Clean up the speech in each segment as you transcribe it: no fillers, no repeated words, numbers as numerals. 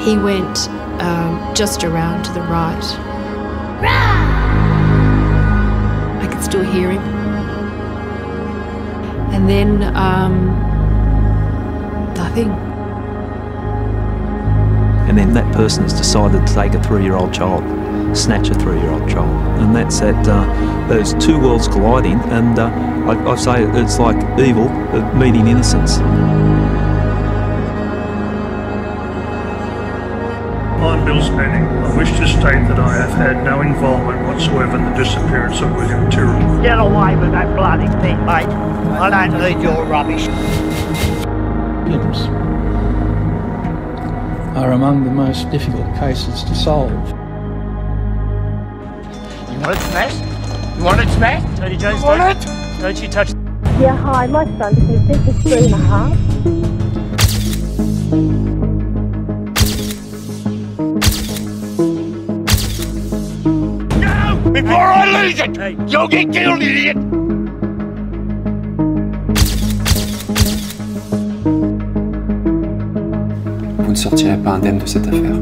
He went just around to the right. I could still hear him. And then, nothing. And then that person has decided to take a 3-year-old child, snatch a 3-year-old child. And that's at those two worlds colliding, and I say it's like evil meeting innocence. I'm Bill Spanning. I wish to state that I have had no involvement whatsoever in the disappearance of William Tyrrell. Get away with that bloody thing, mate. I don't need your rubbish. Williams are among the most difficult cases to solve. You want it smashed? You want it smashed? Lady Jones, you want it? Don't you touch... Yeah, hi, my son is 3.5. No! Before I lose it! Hey. You'll get killed, idiot! Vous ne sortirez pas indemne de cette affaire.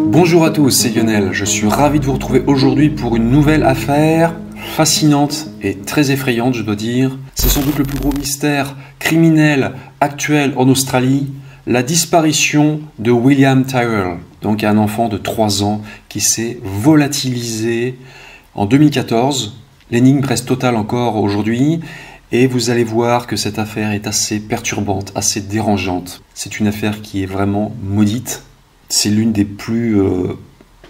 Bonjour à tous, c'est Lionel. Je suis ravi de vous retrouver aujourd'hui pour une nouvelle affaire fascinante et très effrayante, je dois dire. C'est sans doute le plus gros mystère criminel actuel en Australie, la disparition de William Tyrrell, donc un enfant de 3 ans qui s'est volatilisé en 2014. L'énigme reste totale encore aujourd'hui et vous allez voir que cette affaire est assez perturbante, assez dérangeante. C'est une affaire qui est vraiment maudite. C'est l'une des plus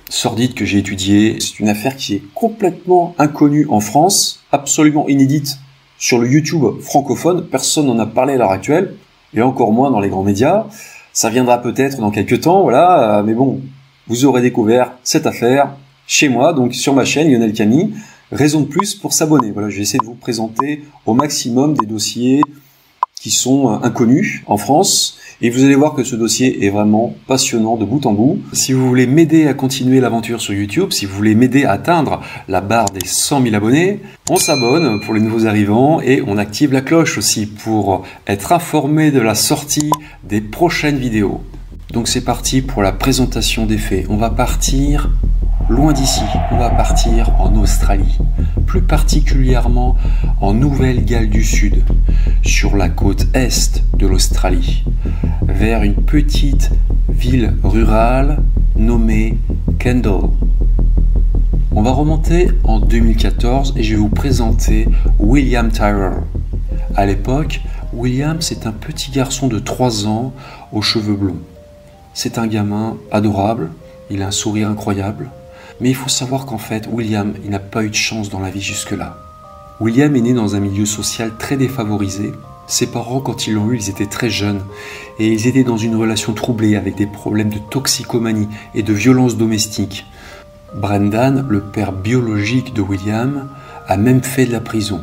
sordides que j'ai étudiées. C'est une affaire qui est complètement inconnue en France, absolument inédite sur le YouTube francophone. Personne n'en a parlé à l'heure actuelle, et encore moins dans les grands médias. Ça viendra peut-être dans quelques temps, voilà. Mais bon, vous aurez découvert cette affaire chez moi, donc sur ma chaîne Lionel Camille. Raison de plus pour s'abonner. Voilà, je vais essayer de vous présenter au maximum des dossiers qui sont inconnus en France. Et vous allez voir que ce dossier est vraiment passionnant de bout en bout. Si vous voulez m'aider à continuer l'aventure sur YouTube, si vous voulez m'aider à atteindre la barre des 100 000 abonnés, on s'abonne pour les nouveaux arrivants et on active la cloche aussi pour être informé de la sortie des prochaines vidéos. Donc c'est parti pour la présentation des faits. On va partir loin d'ici, on va partir en Australie, plus particulièrement en Nouvelle-Galles du Sud, sur la côte est de l'Australie, vers une petite ville rurale nommée Kendall. On va remonter en 2014 et je vais vous présenter William Tyrrell. À l'époque, William c'est un petit garçon de 3 ans aux cheveux blonds. C'est un gamin adorable, il a un sourire incroyable. Mais il faut savoir qu'en fait, William, il n'a pas eu de chance dans la vie jusque-là. William est né dans un milieu social très défavorisé. Ses parents, quand ils l'ont eu, ils étaient très jeunes. Et ils étaient dans une relation troublée avec des problèmes de toxicomanie et de violence domestique. Brendan, le père biologique de William, a même fait de la prison.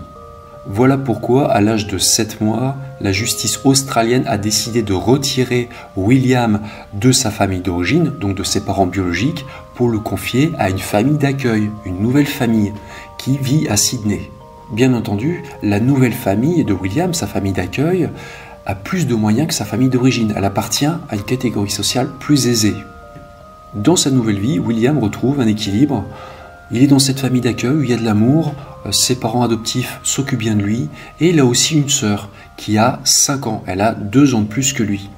Voilà pourquoi, à l'âge de 7 mois, la justice australienne a décidé de retirer William de sa famille d'origine, donc de ses parents biologiques, pour le confier à une famille d'accueil, une nouvelle famille, qui vit à Sydney. Bien entendu, la nouvelle famille de William, sa famille d'accueil, a plus de moyens que sa famille d'origine. Elle appartient à une catégorie sociale plus aisée. Dans sa nouvelle vie, William retrouve un équilibre. Il est dans cette famille d'accueil où il y a de l'amour, ses parents adoptifs s'occupent bien de lui, et il a aussi une sœur qui a 5 ans, elle a 2 ans de plus que lui.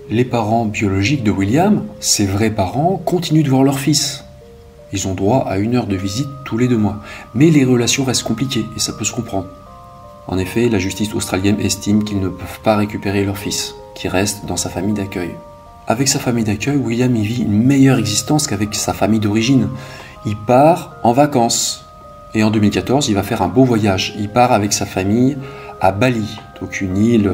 Les parents biologiques de William, ses vrais parents, continuent de voir leur fils. Ils ont droit à 1 heure de visite tous les 2 mois, mais les relations restent compliquées, et ça peut se comprendre. En effet, la justice australienne estime qu'ils ne peuvent pas récupérer leur fils, qui reste dans sa famille d'accueil. Avec sa famille d'accueil, William y vit une meilleure existence qu'avec sa famille d'origine. Il part en vacances. Et en 2014, il va faire un beau voyage. Il part avec sa famille à Bali, donc une île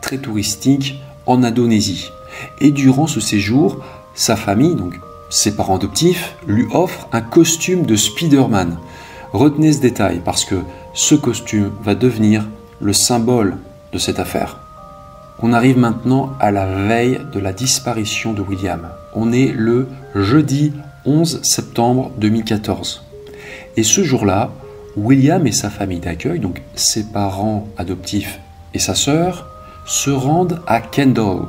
très touristique en Indonésie. Et durant ce séjour, sa famille, donc ses parents adoptifs, lui offrent un costume de Spider-Man. Retenez ce détail parce que ce costume va devenir le symbole de cette affaire. On arrive maintenant à la veille de la disparition de William. On est le jeudi 11 septembre 2014. Et ce jour-là, William et sa famille d'accueil, donc ses parents adoptifs et sa sœur, se rendent à Kendal,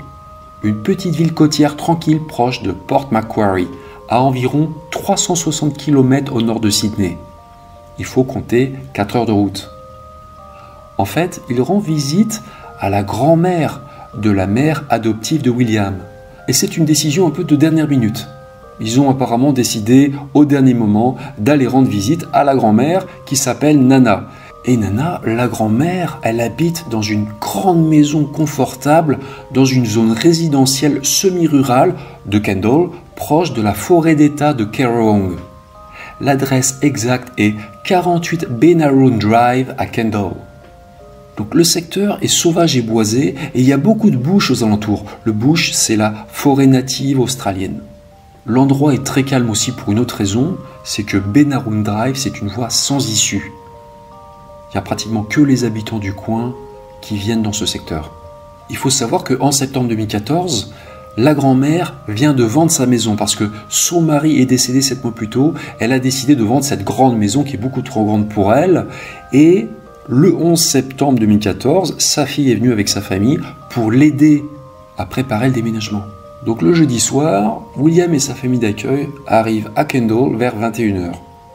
une petite ville côtière tranquille proche de Port Macquarie, à environ 360 km au nord de Sydney. Il faut compter 4 heures de route. En fait, il rend visite à la grand-mère de la mère adoptive de William. Et c'est une décision un peu de dernière minute. Ils ont apparemment décidé au dernier moment d'aller rendre visite à la grand-mère qui s'appelle Nana. Et Nana, la grand-mère, elle habite dans une grande maison confortable dans une zone résidentielle semi-rurale de Kendal, proche de la forêt d'État de Currawong. L'adresse exacte est 48 Benaroon Drive à Kendal. Donc le secteur est sauvage et boisé et il y a beaucoup de bush aux alentours. Le bush, c'est la forêt native australienne. L'endroit est très calme aussi pour une autre raison, c'est que Benaroon Drive, c'est une voie sans issue. Il n'y a pratiquement que les habitants du coin qui viennent dans ce secteur. Il faut savoir qu'en septembre 2014, la grand-mère vient de vendre sa maison parce que son mari est décédé 7 mois plus tôt. Elle a décidé de vendre cette grande maison qui est beaucoup trop grande pour elle. Et le 11 septembre 2014, sa fille est venue avec sa famille pour l'aider à préparer le déménagement. Donc le jeudi soir, William et sa famille d'accueil arrivent à Kendal vers 21h.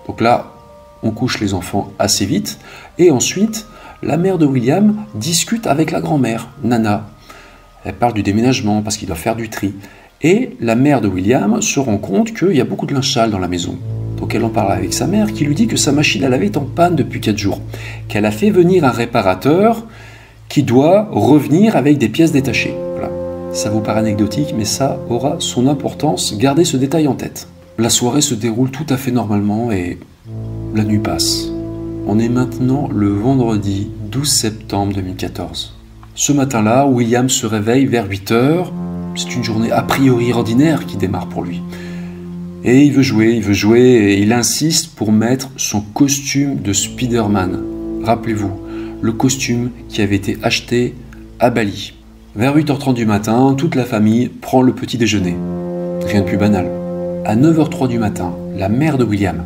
Donc là, on couche les enfants assez vite. Et ensuite, la mère de William discute avec la grand-mère, Nana. Elle parle du déménagement parce qu'il doit faire du tri. Et la mère de William se rend compte qu'il y a beaucoup de linge sale dans la maison. Donc elle en parle avec sa mère qui lui dit que sa machine à laver est en panne depuis 4 jours. Qu'elle a fait venir un réparateur qui doit revenir avec des pièces détachées. Voilà. Ça vous paraît anecdotique, mais ça aura son importance. Gardez ce détail en tête. La soirée se déroule tout à fait normalement et la nuit passe. On est maintenant le vendredi 12 septembre 2014. Ce matin-là, William se réveille vers 8h. C'est une journée a priori ordinaire qui démarre pour lui. Et il veut jouer et il insiste pour mettre son costume de Spider-Man. Rappelez-vous, le costume qui avait été acheté à Bali. Vers 8h30 du matin, toute la famille prend le petit déjeuner. Rien de plus banal. À 9h03 du matin, la mère de William,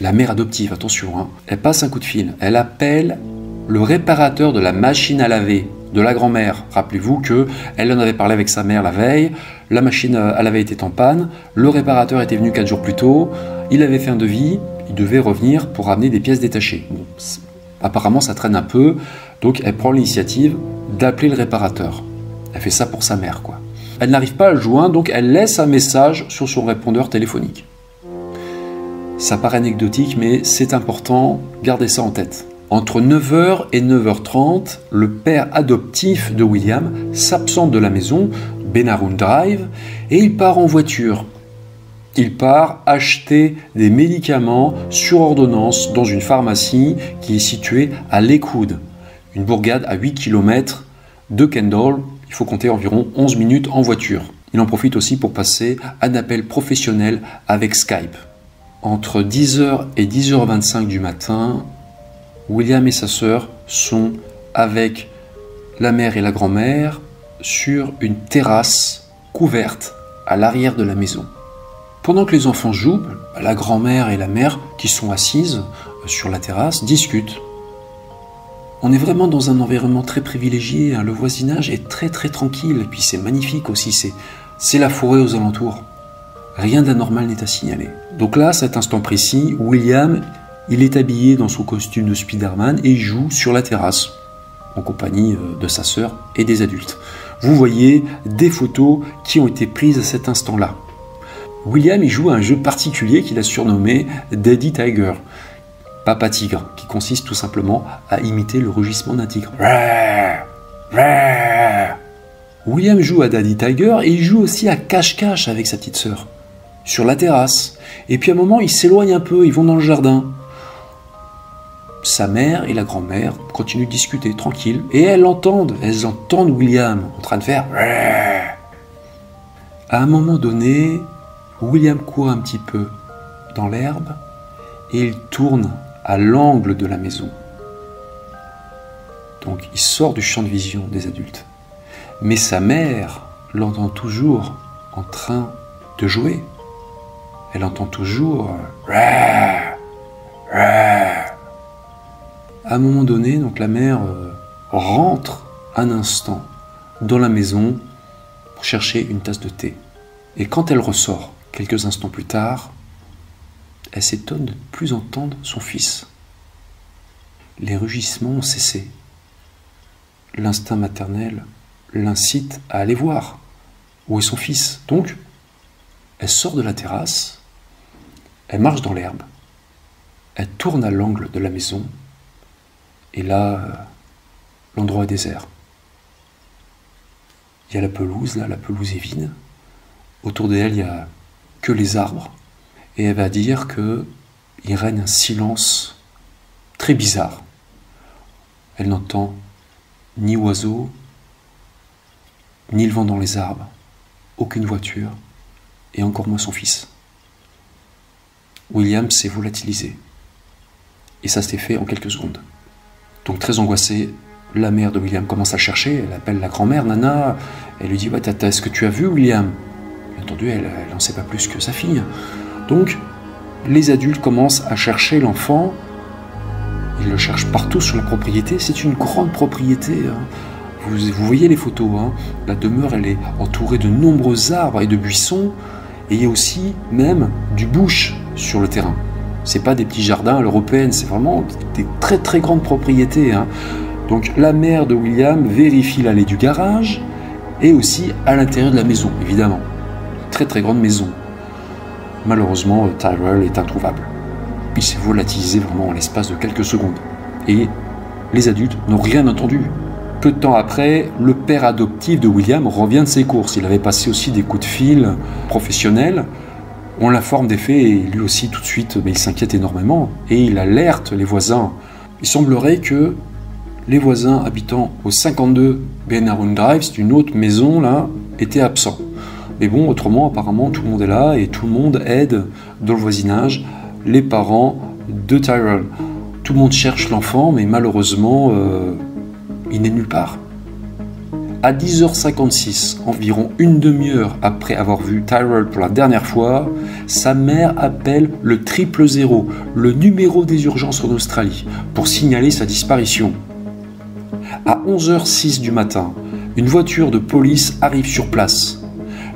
la mère adoptive, attention, elle passe un coup de fil. Elle appelle le réparateur de la machine à laver de la grand-mère. Rappelez-vous qu'elle en avait parlé avec sa mère la veille, la machine à laver était en panne, le réparateur était venu 4 jours plus tôt, il avait fait un devis, il devait revenir pour ramener des pièces détachées. Bon, apparemment ça traîne un peu, donc elle prend l'initiative d'appeler le réparateur. Elle fait ça pour sa mère, quoi. Elle n'arrive pas à le joindre, donc elle laisse un message sur son répondeur téléphonique. Ça paraît anecdotique, mais c'est important, gardez ça en tête. Entre 9h et 9h30, le père adoptif de William s'absente de la maison, Benaroon Drive, et il part en voiture. Il part acheter des médicaments sur ordonnance dans une pharmacie qui est située à Lakewood, une bourgade à 8 km de Kendal. Il faut compter environ 11 minutes en voiture. Il en profite aussi pour passer un appel professionnel avec Skype. Entre 10h et 10h25 du matin, William et sa sœur sont avec la mère et la grand-mère sur une terrasse couverte à l'arrière de la maison. Pendant que les enfants jouent, la grand-mère et la mère, qui sont assises sur la terrasse, discutent. On est vraiment dans un environnement très privilégié, le voisinage est très très tranquille, et puis c'est magnifique aussi, c'est la forêt aux alentours. Rien d'anormal n'est à signaler. Donc là, à cet instant précis, William, il est habillé dans son costume de Spider-Man et il joue sur la terrasse, en compagnie de sa sœur et des adultes. Vous voyez des photos qui ont été prises à cet instant-là. William, il joue à un jeu particulier qu'il a surnommé Daddy Tiger, Papa Tigre, qui consiste tout simplement à imiter le rugissement d'un tigre. William joue à Daddy Tiger et il joue aussi à cache-cache avec sa petite sœur, sur la terrasse. Et puis à un moment, ils s'éloignent un peu, ils vont dans le jardin. Sa mère et la grand-mère continuent de discuter tranquille et elles entendent William en train de faire. À un moment donné, William court un petit peu dans l'herbe et il tourne à l'angle de la maison. Donc il sort du champ de vision des adultes. Mais sa mère l'entend toujours en train de jouer. Elle entend toujours À un moment donné, donc la mère rentre un instant dans la maison pour chercher une tasse de thé. Et quand elle ressort, quelques instants plus tard, elle s'étonne de ne plus entendre son fils. Les rugissements ont cessé. L'instinct maternel l'incite à aller voir où est son fils. Donc, elle sort de la terrasse, elle marche dans l'herbe, elle tourne à l'angle de la maison, et là, l'endroit est désert. Il y a la pelouse, là, la pelouse est vide. Autour d'elle, il n'y a que les arbres. Et elle va dire qu'il règne un silence très bizarre. Elle n'entend ni oiseaux, ni le vent dans les arbres, aucune voiture, et encore moins son fils. William s'est volatilisé. Et ça s'est fait en quelques secondes. Donc très angoissée, la mère de William commence à le chercher, elle appelle la grand-mère, Nana, elle lui dit « Ouais, tata, est-ce que tu as vu William ?» Bien entendu, elle n'en sait pas plus que sa fille. Donc, les adultes commencent à chercher l'enfant. Ils le cherchent partout sur la propriété. C'est une grande propriété. Vous voyez les photos. La demeure, elle est entourée de nombreux arbres et de buissons. Et il y a aussi même du bush sur le terrain. C'est pas des petits jardins à l'européenne, c'est vraiment des très très grandes propriétés. Donc la mère de William vérifie l'allée du garage et aussi à l'intérieur de la maison, évidemment. Très très grande maison. Malheureusement, Tyrell est introuvable. Il s'est volatilisé vraiment en l'espace de quelques secondes. Et les adultes n'ont rien entendu. Peu de temps après, le père adoptif de William revient de ses courses. Il avait passé aussi des coups de fil professionnels. On l'informe des faits et lui aussi tout de suite, il s'inquiète énormément. Et il alerte les voisins. Il semblerait que les voisins habitant au 52 Benarun Drive, c'est une autre maison là, étaient absents. Mais bon, autrement, apparemment, tout le monde est là et tout le monde aide dans le voisinage les parents de Tyrell. Tout le monde cherche l'enfant, mais malheureusement, il n'est nulle part. À 10h56, environ une demi-heure après avoir vu Tyrell pour la dernière fois, sa mère appelle le 000, le numéro des urgences en Australie, pour signaler sa disparition. À 11h06 du matin, une voiture de police arrive sur place.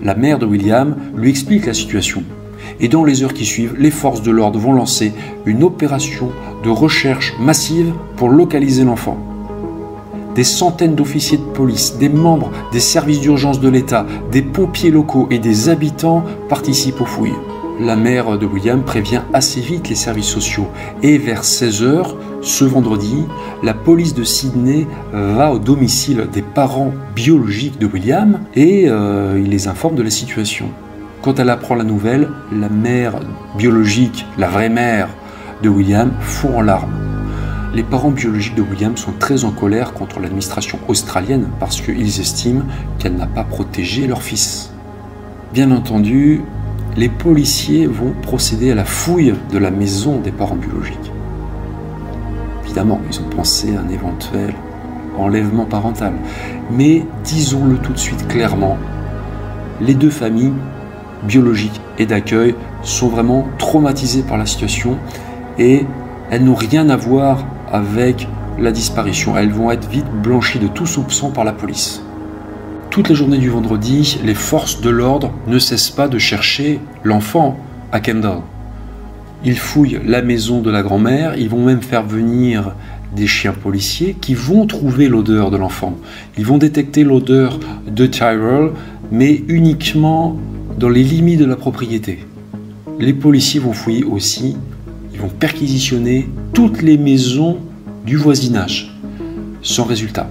La mère de William lui explique la situation. Et dans les heures qui suivent, les forces de l'ordre vont lancer une opération de recherche massive pour localiser l'enfant. Des centaines d'officiers de police, des membres des services d'urgence de l'État, des pompiers locaux et des habitants participent aux fouilles. La mère de William prévient assez vite les services sociaux et vers 16h, ce vendredi, la police de Sydney va au domicile des parents biologiques de William et il les informe de la situation. Quand elle apprend la nouvelle, la mère biologique, la vraie mère de William, fond en larmes. Les parents biologiques de William sont très en colère contre l'administration australienne parce qu'ils estiment qu'elle n'a pas protégé leur fils. Bien entendu, les policiers vont procéder à la fouille de la maison des parents biologiques. Évidemment, ils ont pensé à un éventuel enlèvement parental. Mais disons-le tout de suite clairement, les deux familles, biologiques et d'accueil, sont vraiment traumatisées par la situation et elles n'ont rien à voir avec la disparition. Elles vont être vite blanchies de tout soupçon par la police. Toute la journée du vendredi, les forces de l'ordre ne cessent pas de chercher l'enfant à Kendall. Ils fouillent la maison de la grand-mère, ils vont même faire venir des chiens policiers qui vont trouver l'odeur de l'enfant. Ils vont détecter l'odeur de Tyrell, mais uniquement dans les limites de la propriété. Les policiers vont fouiller aussi, ils vont perquisitionner toutes les maisons du voisinage, sans résultat.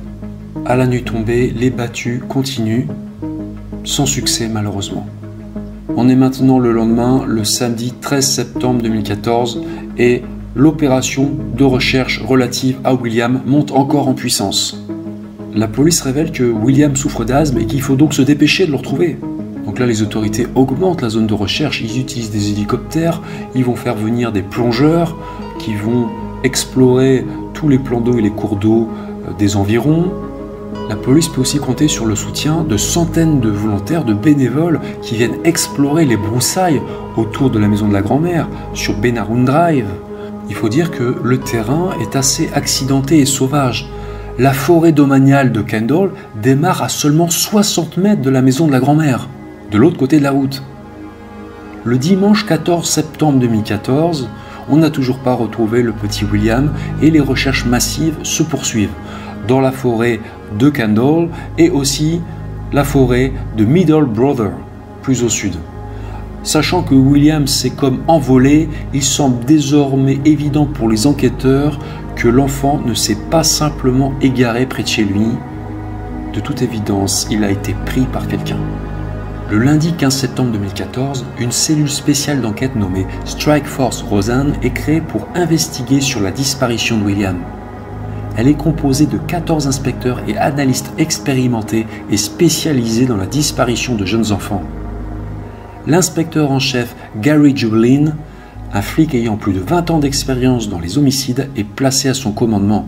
À la nuit tombée, les battues continuent, sans succès malheureusement. On est maintenant le lendemain, le samedi 13 septembre 2014, et l'opération de recherche relative à William monte encore en puissance. La police révèle que William souffre d'asthme et qu'il faut donc se dépêcher de le retrouver. Donc là, les autorités augmentent la zone de recherche, ils utilisent des hélicoptères, ils vont faire venir des plongeurs qui vont explorer tous les plans d'eau et les cours d'eau des environs. La police peut aussi compter sur le soutien de centaines de volontaires, de bénévoles qui viennent explorer les broussailles autour de la maison de la grand-mère, sur Benarun Drive. Il faut dire que le terrain est assez accidenté et sauvage. La forêt domaniale de Kendall démarre à seulement 60 mètres de la maison de la grand-mère, de l'autre côté de la route. Le dimanche 14 septembre 2014, on n'a toujours pas retrouvé le petit William et les recherches massives se poursuivent dans la forêt de Kendall et aussi la forêt de Middle Brother, plus au sud. Sachant que William s'est comme envolé, il semble désormais évident pour les enquêteurs que l'enfant ne s'est pas simplement égaré près de chez lui. De toute évidence, il a été pris par quelqu'un. Le lundi 15 septembre 2014, une cellule spéciale d'enquête nommée Strike Force Roseanne est créée pour investiguer sur la disparition de William. Elle est composée de 14 inspecteurs et analystes expérimentés et spécialisés dans la disparition de jeunes enfants. L'inspecteur en chef Gary Jubelin, un flic ayant plus de 20 ans d'expérience dans les homicides, est placé à son commandement.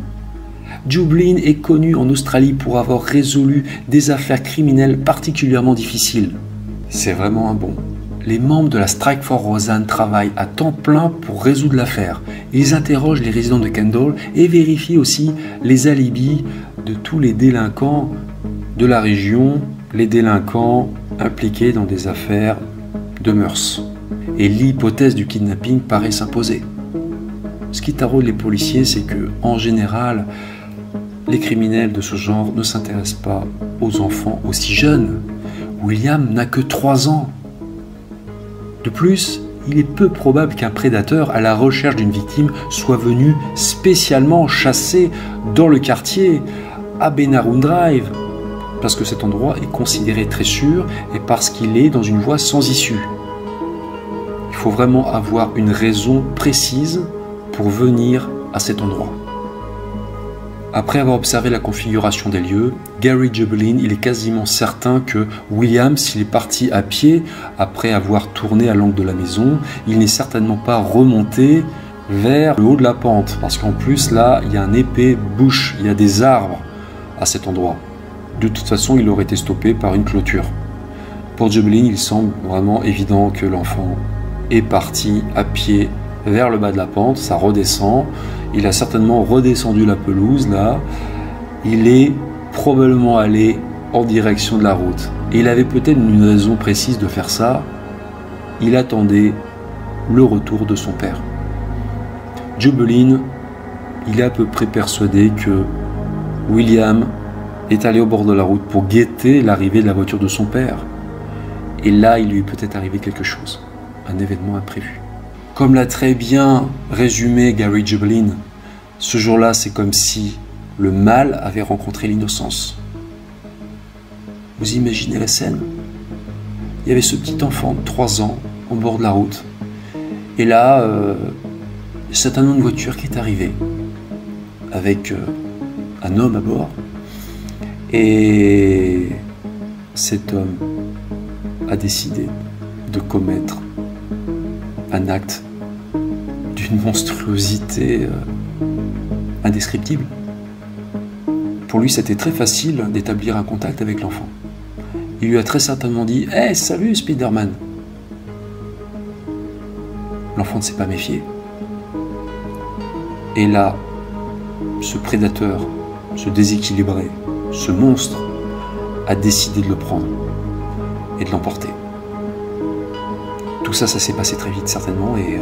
Jubelin est connu en Australie pour avoir résolu des affaires criminelles particulièrement difficiles. C'est vraiment un bon. Les membres de la Strike Force Roseanne travaillent à temps plein pour résoudre l'affaire. Ils interrogent les résidents de Kendall et vérifient aussi les alibis de tous les délinquants de la région, les délinquants impliqués dans des affaires de mœurs. Et l'hypothèse du kidnapping paraît s'imposer. Ce qui taraude les policiers, c'est que, en général, les criminels de ce genre ne s'intéressent pas aux enfants aussi jeunes. William n'a que 3 ans. De plus, il est peu probable qu'un prédateur à la recherche d'une victime soit venu spécialement chasser dans le quartier à Benarun Drive, parce que cet endroit est considéré très sûr et parce qu'il est dans une voie sans issue. Il faut vraiment avoir une raison précise pour venir à cet endroit. Après avoir observé la configuration des lieux, Gary Jubelin, il est quasiment certain que William, s'il est parti à pied après avoir tourné à l'angle de la maison, il n'est certainement pas remonté vers le haut de la pente, parce qu'en plus là, il y a un épais bush, il y a des arbres à cet endroit. De toute façon, il aurait été stoppé par une clôture. Pour Jubelin, il semble vraiment évident que l'enfant est parti à pied vers le bas de la pente, ça redescend. Il a certainement redescendu la pelouse là. Il est probablement allé en direction de la route. Et il avait peut-être une raison précise de faire ça. Il attendait le retour de son père. Jubelin, il est à peu près persuadé que William est allé au bord de la route pour guetter l'arrivée de la voiture de son père. Et là, il lui est peut-être arrivé quelque chose, un événement imprévu. Comme l'a très bien résumé Gary Jubelin, ce jour-là, c'est comme si le mal avait rencontré l'innocence. Vous imaginez la scène? Il y avait ce petit enfant de 3 ans au bord de la route. Et là, c'est un homme de voiture qui est arrivé avec un homme à bord. Et cet homme a décidé de commettre un acte d'une monstruosité indescriptible. Pour lui, c'était très facile d'établir un contact avec l'enfant. Il lui a très certainement dit « Hey, salut Spider-Man !» L'enfant ne s'est pas méfié. Et là, ce prédateur, ce déséquilibré, ce monstre, a décidé de le prendre et de l'emporter. Tout ça, ça s'est passé très vite certainement et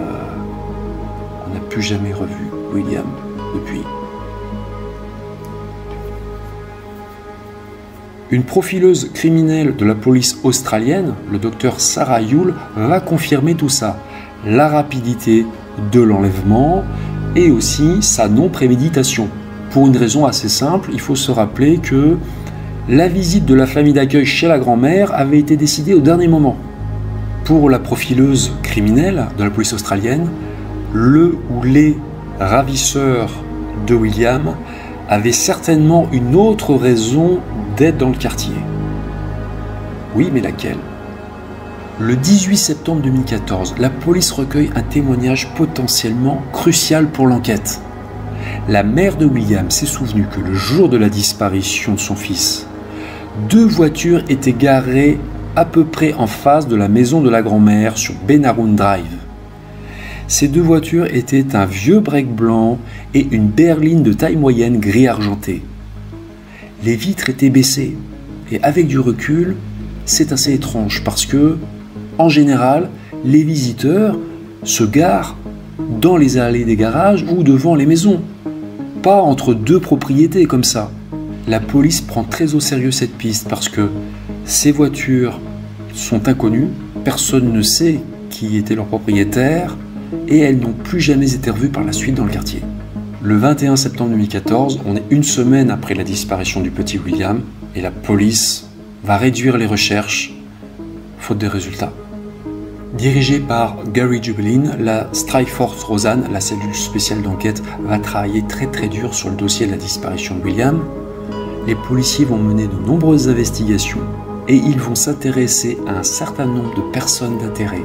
on n'a plus jamais revu William depuis. Une profileuse criminelle de la police australienne, le docteur Sarah Yule, va confirmer tout ça. La rapidité de l'enlèvement et aussi sa non-préméditation. Pour une raison assez simple, il faut se rappeler que la visite de la famille d'accueil chez la grand-mère avait été décidée au dernier moment. Pour la profileuse criminelle de la police australienne, le ou les ravisseurs de William avaient certainement une autre raison d'être dans le quartier. Oui, mais laquelle? Le 18 septembre 2014, la police recueille un témoignage potentiellement crucial pour l'enquête. La mère de William s'est souvenue que le jour de la disparition de son fils, 2 voitures étaient garées à peu près en face de la maison de la grand-mère sur Benarun Drive. Ces deux voitures étaient un vieux break blanc et une berline de taille moyenne gris argenté. Les vitres étaient baissées et avec du recul, c'est assez étrange parce que, en général, les visiteurs se garent dans les allées des garages ou devant les maisons, pas entre deux propriétés comme ça. La police prend très au sérieux cette piste parce que ces voitures sont inconnues, personne ne sait qui était leur propriétaire et elles n'ont plus jamais été revues par la suite dans le quartier. Le 21 septembre 2014, on est une semaine après la disparition du petit William et la police va réduire les recherches faute de résultats. Dirigée par Gary Jubelin, la Strike Force Rosanne, la cellule spéciale d'enquête, va travailler très dur sur le dossier de la disparition de William. Les policiers vont mener de nombreuses investigations et ils vont s'intéresser à un certain nombre de personnes d'intérêt.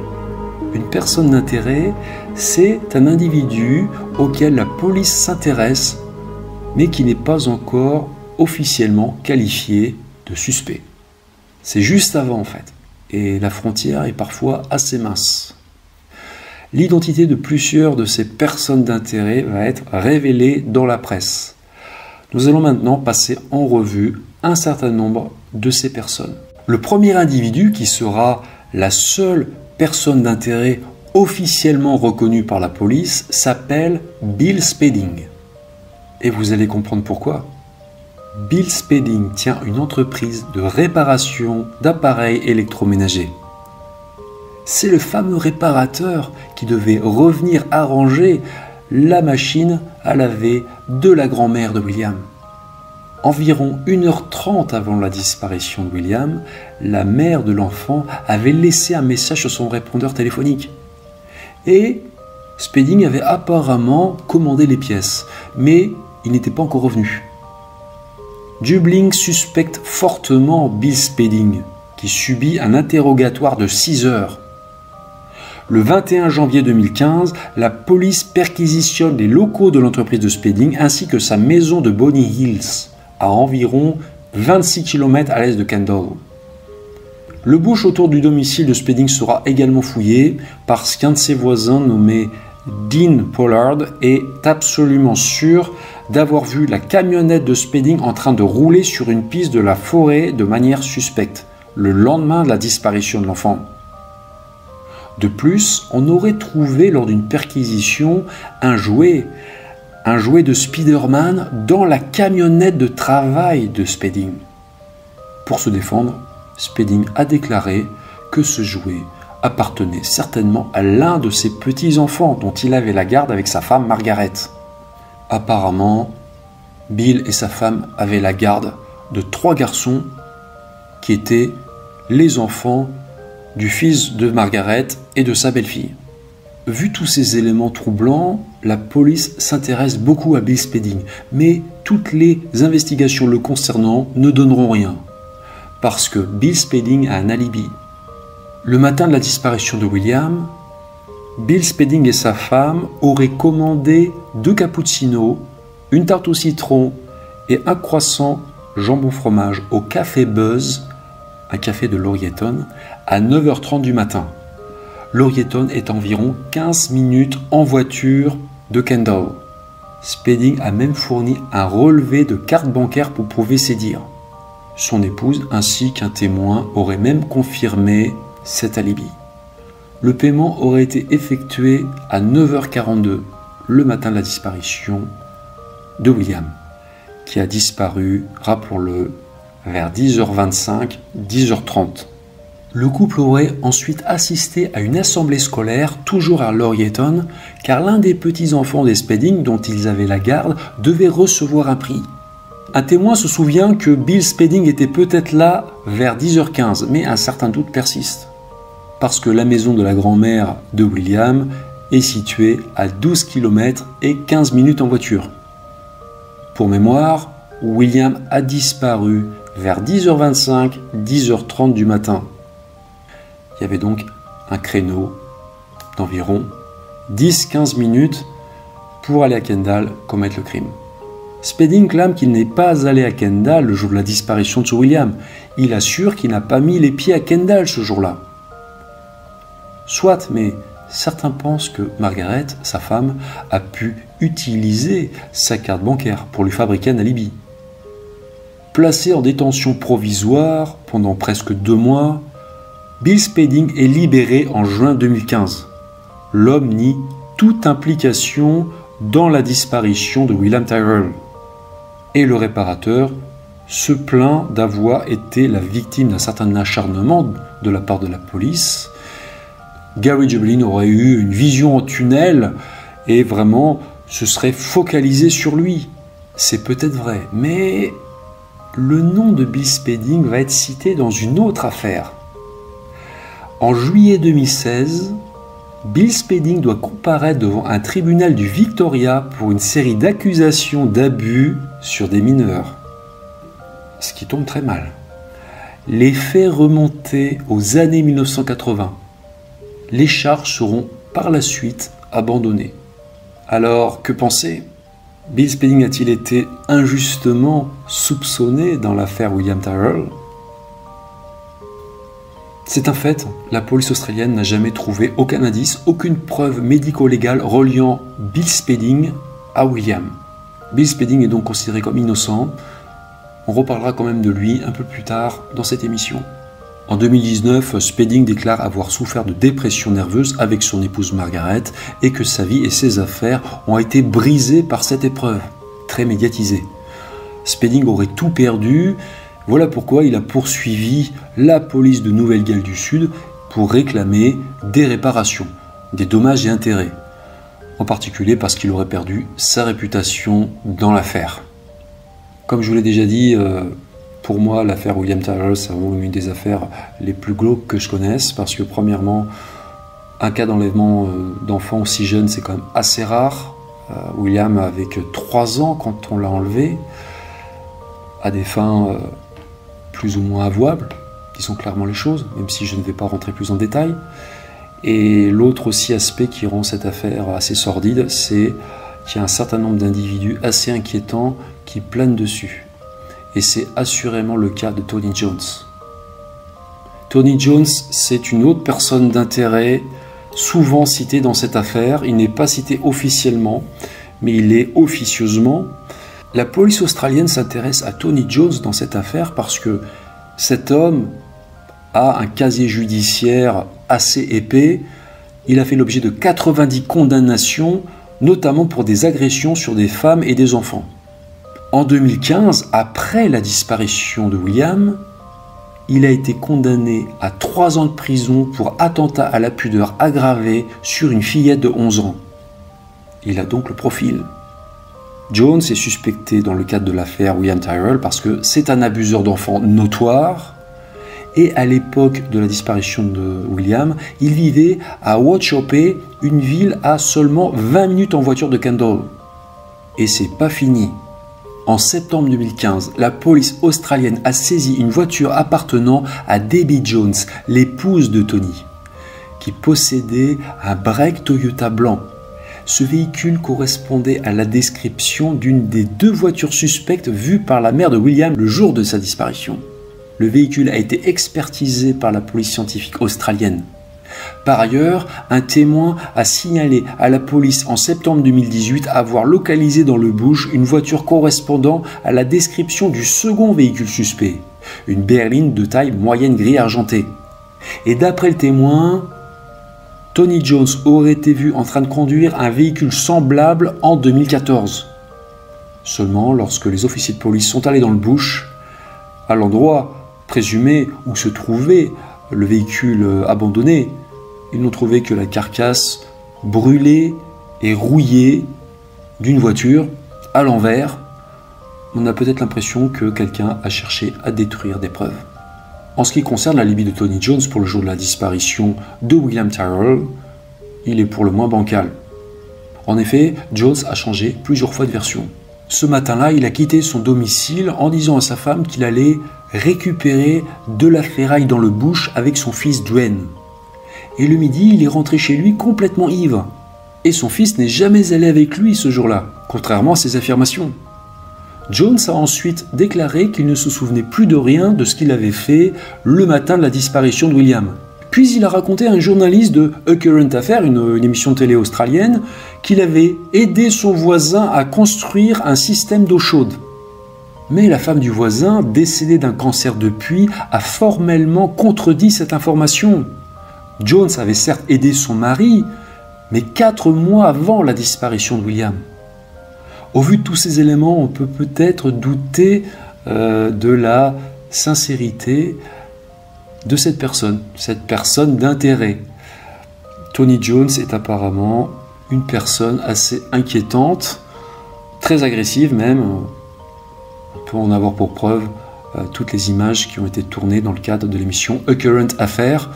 Une personne d'intérêt, c'est un individu auquel la police s'intéresse, mais qui n'est pas encore officiellement qualifié de suspect. C'est juste avant en fait, et la frontière est parfois assez mince. L'identité de plusieurs de ces personnes d'intérêt va être révélée dans la presse. Nous allons maintenant passer en revue un certain nombre de ces personnes. Le premier individu qui sera la seule personne d'intérêt officiellement reconnue par la police s'appelle Bill Spedding. Et vous allez comprendre pourquoi. Bill Spedding tient une entreprise de réparation d'appareils électroménagers. C'est le fameux réparateur qui devait revenir arranger la machine à laver de la grand-mère de William. Environ 1h30 avant la disparition de William, la mère de l'enfant avait laissé un message sur son répondeur téléphonique. Et Spedding avait apparemment commandé les pièces, mais il n'était pas encore revenu. Jubelin suspecte fortement Bill Spedding, qui subit un interrogatoire de 6 heures. Le 21 janvier 2015, la police perquisitionne les locaux de l'entreprise de Spedding ainsi que sa maison de Bonny Hills, à environ 26 km à l'est de Kendall. Le bush autour du domicile de Spedding sera également fouillé parce qu'un de ses voisins nommé Dean Pollard est absolument sûr d'avoir vu la camionnette de Spedding en train de rouler sur une piste de la forêt de manière suspecte, le lendemain de la disparition de l'enfant. De plus, on aurait trouvé lors d'une perquisition un jouet de Spider-Man dans la camionnette de travail de Spedding. Pour se défendre, Spedding a déclaré que ce jouet appartenait certainement à l'un de ses petits-enfants dont il avait la garde avec sa femme Margaret. Apparemment, Bill et sa femme avaient la garde de 3 garçons qui étaient les enfants du fils de Margaret et de sa belle-fille. Vu tous ces éléments troublants, la police s'intéresse beaucoup à Bill Spedding, mais toutes les investigations le concernant ne donneront rien, parce que Bill Spedding a un alibi. Le matin de la disparition de William, Bill Spedding et sa femme auraient commandé 2 cappuccinos, une tarte au citron et un croissant jambon fromage au Café Buzz, un café de Laurieton, à 9h30 du matin. Laurieton est environ 15 minutes en voiture de Kendall. Spedding a même fourni un relevé de carte bancaire pour prouver ses dires. Son épouse ainsi qu'un témoin auraient même confirmé cet alibi. Le paiement aurait été effectué à 9h42, le matin de la disparition de William, qui a disparu, rappelons-le, vers 10h25, 10h30. Le couple aurait ensuite assisté à une assemblée scolaire, toujours à Laurieton, car l'un des petits-enfants des Spedding, dont ils avaient la garde, devait recevoir un prix. Un témoin se souvient que Bill Spedding était peut-être là vers 10h15, mais un certain doute persiste, parce que la maison de la grand-mère de William est située à 12 km et 15 minutes en voiture. Pour mémoire, William a disparu vers 10h25, 10h30 du matin. Il y avait donc un créneau d'environ 10-15 minutes pour aller à Kendall commettre le crime. Spedding clame qu'il n'est pas allé à Kendall le jour de la disparition de William. Il assure qu'il n'a pas mis les pieds à Kendall ce jour-là. Soit, mais certains pensent que Margaret, sa femme, a pu utiliser sa carte bancaire pour lui fabriquer un alibi. Placé en détention provisoire pendant presque 2 mois, Bill Spedding est libéré en juin 2015. L'homme nie toute implication dans la disparition de William Tyrrell. Et le réparateur se plaint d'avoir été la victime d'un certain acharnement de la part de la police. Gary Jobelin aurait eu une vision en tunnel et vraiment se serait focalisé sur lui. C'est peut-être vrai, mais le nom de Bill Spedding va être cité dans une autre affaire. En juillet 2016, Bill Spedding doit comparaître devant un tribunal du Victoria pour une série d'accusations d'abus sur des mineurs. Ce qui tombe très mal. Les faits remontaient aux années 1980. Les charges seront par la suite abandonnées. Alors, que penser ? Bill Spedding a-t-il été injustement soupçonné dans l'affaire William Tyrrell ? C'est un fait, la police australienne n'a jamais trouvé aucun indice, aucune preuve médico-légale reliant Bill Spedding à William. Bill Spedding est donc considéré comme innocent. On reparlera quand même de lui un peu plus tard dans cette émission. En 2019, Spedding déclare avoir souffert de dépression nerveuse avec son épouse Margaret et que sa vie et ses affaires ont été brisées par cette épreuve, très médiatisée. Spedding aurait tout perdu. Voilà pourquoi il a poursuivi la police de Nouvelle-Galles du Sud pour réclamer des réparations, des dommages et intérêts. En particulier parce qu'il aurait perdu sa réputation dans l'affaire. Comme je vous l'ai déjà dit, pour moi, l'affaire William Tyrrell, c'est vraiment une des affaires les plus glauques que je connaisse, parce que premièrement, un cas d'enlèvement d'enfants aussi jeune, c'est quand même assez rare. William avait que 3 ans quand on l'a enlevé, à des fins plus ou moins avouables, disons clairement les choses, même si je ne vais pas rentrer plus en détail. Et l'autre aussi aspect qui rend cette affaire assez sordide, c'est qu'il y a un certain nombre d'individus assez inquiétants qui planent dessus. Et c'est assurément le cas de Tony Jones. Tony Jones, c'est une autre personne d'intérêt, souvent citée dans cette affaire. Il n'est pas cité officiellement, mais il est officieusement. La police australienne s'intéresse à Tony Jones dans cette affaire parce que cet homme a un casier judiciaire assez épais. Il a fait l'objet de 90 condamnations, notamment pour des agressions sur des femmes et des enfants. En 2015, après la disparition de William, il a été condamné à 3 ans de prison pour attentat à la pudeur aggravé sur une fillette de 11 ans. Il a donc le profil. Jones est suspecté dans le cadre de l'affaire William Tyrrell parce que c'est un abuseur d'enfants notoire et à l'époque de la disparition de William, il vivait à Wauchope, une ville à seulement 20 minutes en voiture de Kendall. Et c'est pas fini. En septembre 2015, la police australienne a saisi une voiture appartenant à Debbie Jones, l'épouse de Tony, qui possédait un break Toyota blanc. Ce véhicule correspondait à la description d'une des 2 voitures suspectes vues par la mère de William le jour de sa disparition. Le véhicule a été expertisé par la police scientifique australienne. Par ailleurs, un témoin a signalé à la police en septembre 2018 avoir localisé dans le bush une voiture correspondant à la description du second véhicule suspect, une berline de taille moyenne gris argenté. Et d'après le témoin, Tony Jones aurait été vu en train de conduire un véhicule semblable en 2014. Seulement, lorsque les officiers de police sont allés dans le bush, à l'endroit présumé où se trouvait le véhicule abandonné, ils n'ont trouvé que la carcasse brûlée et rouillée d'une voiture à l'envers. On a peut-être l'impression que quelqu'un a cherché à détruire des preuves. En ce qui concerne l'alibi de Tony Jones pour le jour de la disparition de William Tyrrell, il est pour le moins bancal. En effet, Jones a changé plusieurs fois de version. Ce matin-là, il a quitté son domicile en disant à sa femme qu'il allait récupérer de la ferraille dans le bush avec son fils Dwayne. Et le midi, il est rentré chez lui complètement ivre. Et son fils n'est jamais allé avec lui ce jour-là, contrairement à ses affirmations. Jones a ensuite déclaré qu'il ne se souvenait plus de rien de ce qu'il avait fait le matin de la disparition de William. Puis il a raconté à un journaliste de A Current Affair, une émission de télé australienne, qu'il avait aidé son voisin à construire un système d'eau chaude. Mais la femme du voisin, décédée d'un cancer de puits, a formellement contredit cette information. Jones avait certes aidé son mari, mais 4 mois avant la disparition de William. Au vu de tous ces éléments, on peut peut-être douter de la sincérité de cette personne d'intérêt. Tony Jones est apparemment une personne assez inquiétante, très agressive même. On peut en avoir pour preuve toutes les images qui ont été tournées dans le cadre de l'émission A Current Affair.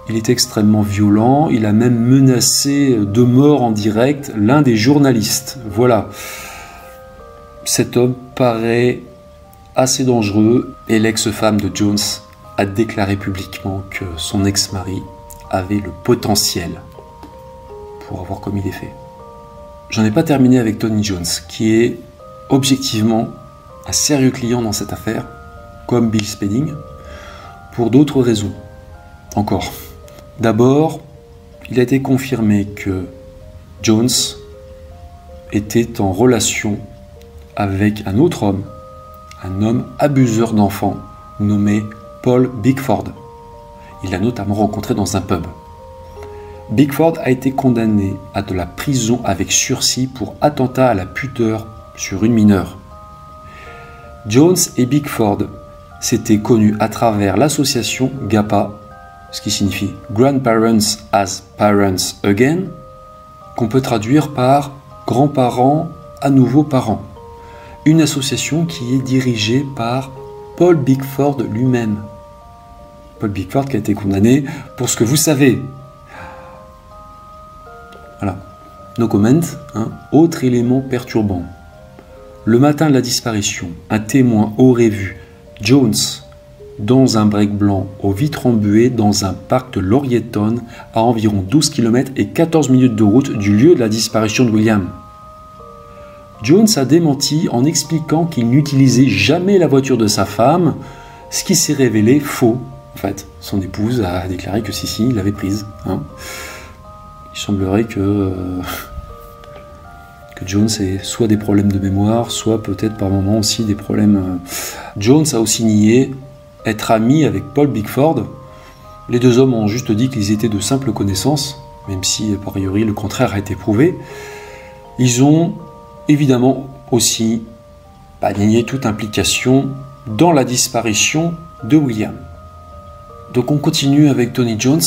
Il est extrêmement violent, il a même menacé de mort en direct l'un des journalistes. Voilà. Cet homme paraît assez dangereux et l'ex-femme de Jones a déclaré publiquement que son ex-mari avait le potentiel pour avoir commis des faits. J'en ai pas terminé avec Tony Jones, qui est objectivement un sérieux client dans cette affaire, comme Bill Spedding, pour d'autres raisons. Encore. D'abord, il a été confirmé que Jones était en relation avec un autre homme, un homme abuseur d'enfants nommé Paul Bickford. Il l'a notamment rencontré dans un pub. Bickford a été condamné à de la prison avec sursis pour attentat à la pudeur sur une mineure. Jones et Bickford s'étaient connus à travers l'association GAPA, ce qui signifie Grandparents as Parents Again, qu'on peut traduire par grands-parents à nouveau parents. Une association qui est dirigée par Paul Bickford lui-même. Paul Bickford qui a été condamné pour ce que vous savez. Voilà. No comment. Autre élément perturbant. Le matin de la disparition, un témoin aurait vu Jones dans un break blanc aux vitres embuées dans un parc de Laurieton à environ 12 km et 14 minutes de route du lieu de la disparition de William. Jones a démenti en expliquant qu'il n'utilisait jamais la voiture de sa femme, ce qui s'est révélé faux. En fait, son épouse a déclaré que si, il l'avait prise. Il semblerait que Jones ait soit des problèmes de mémoire, soit peut-être par moments aussi des problèmes... Jones a aussi nié être ami avec Paul Bickford. Les deux hommes ont juste dit qu'ils étaient de simples connaissances, même si, a priori, le contraire a été prouvé. Ils ont évidemment aussi nié toute implication dans la disparition de William. Donc on continue avec Tony Jones.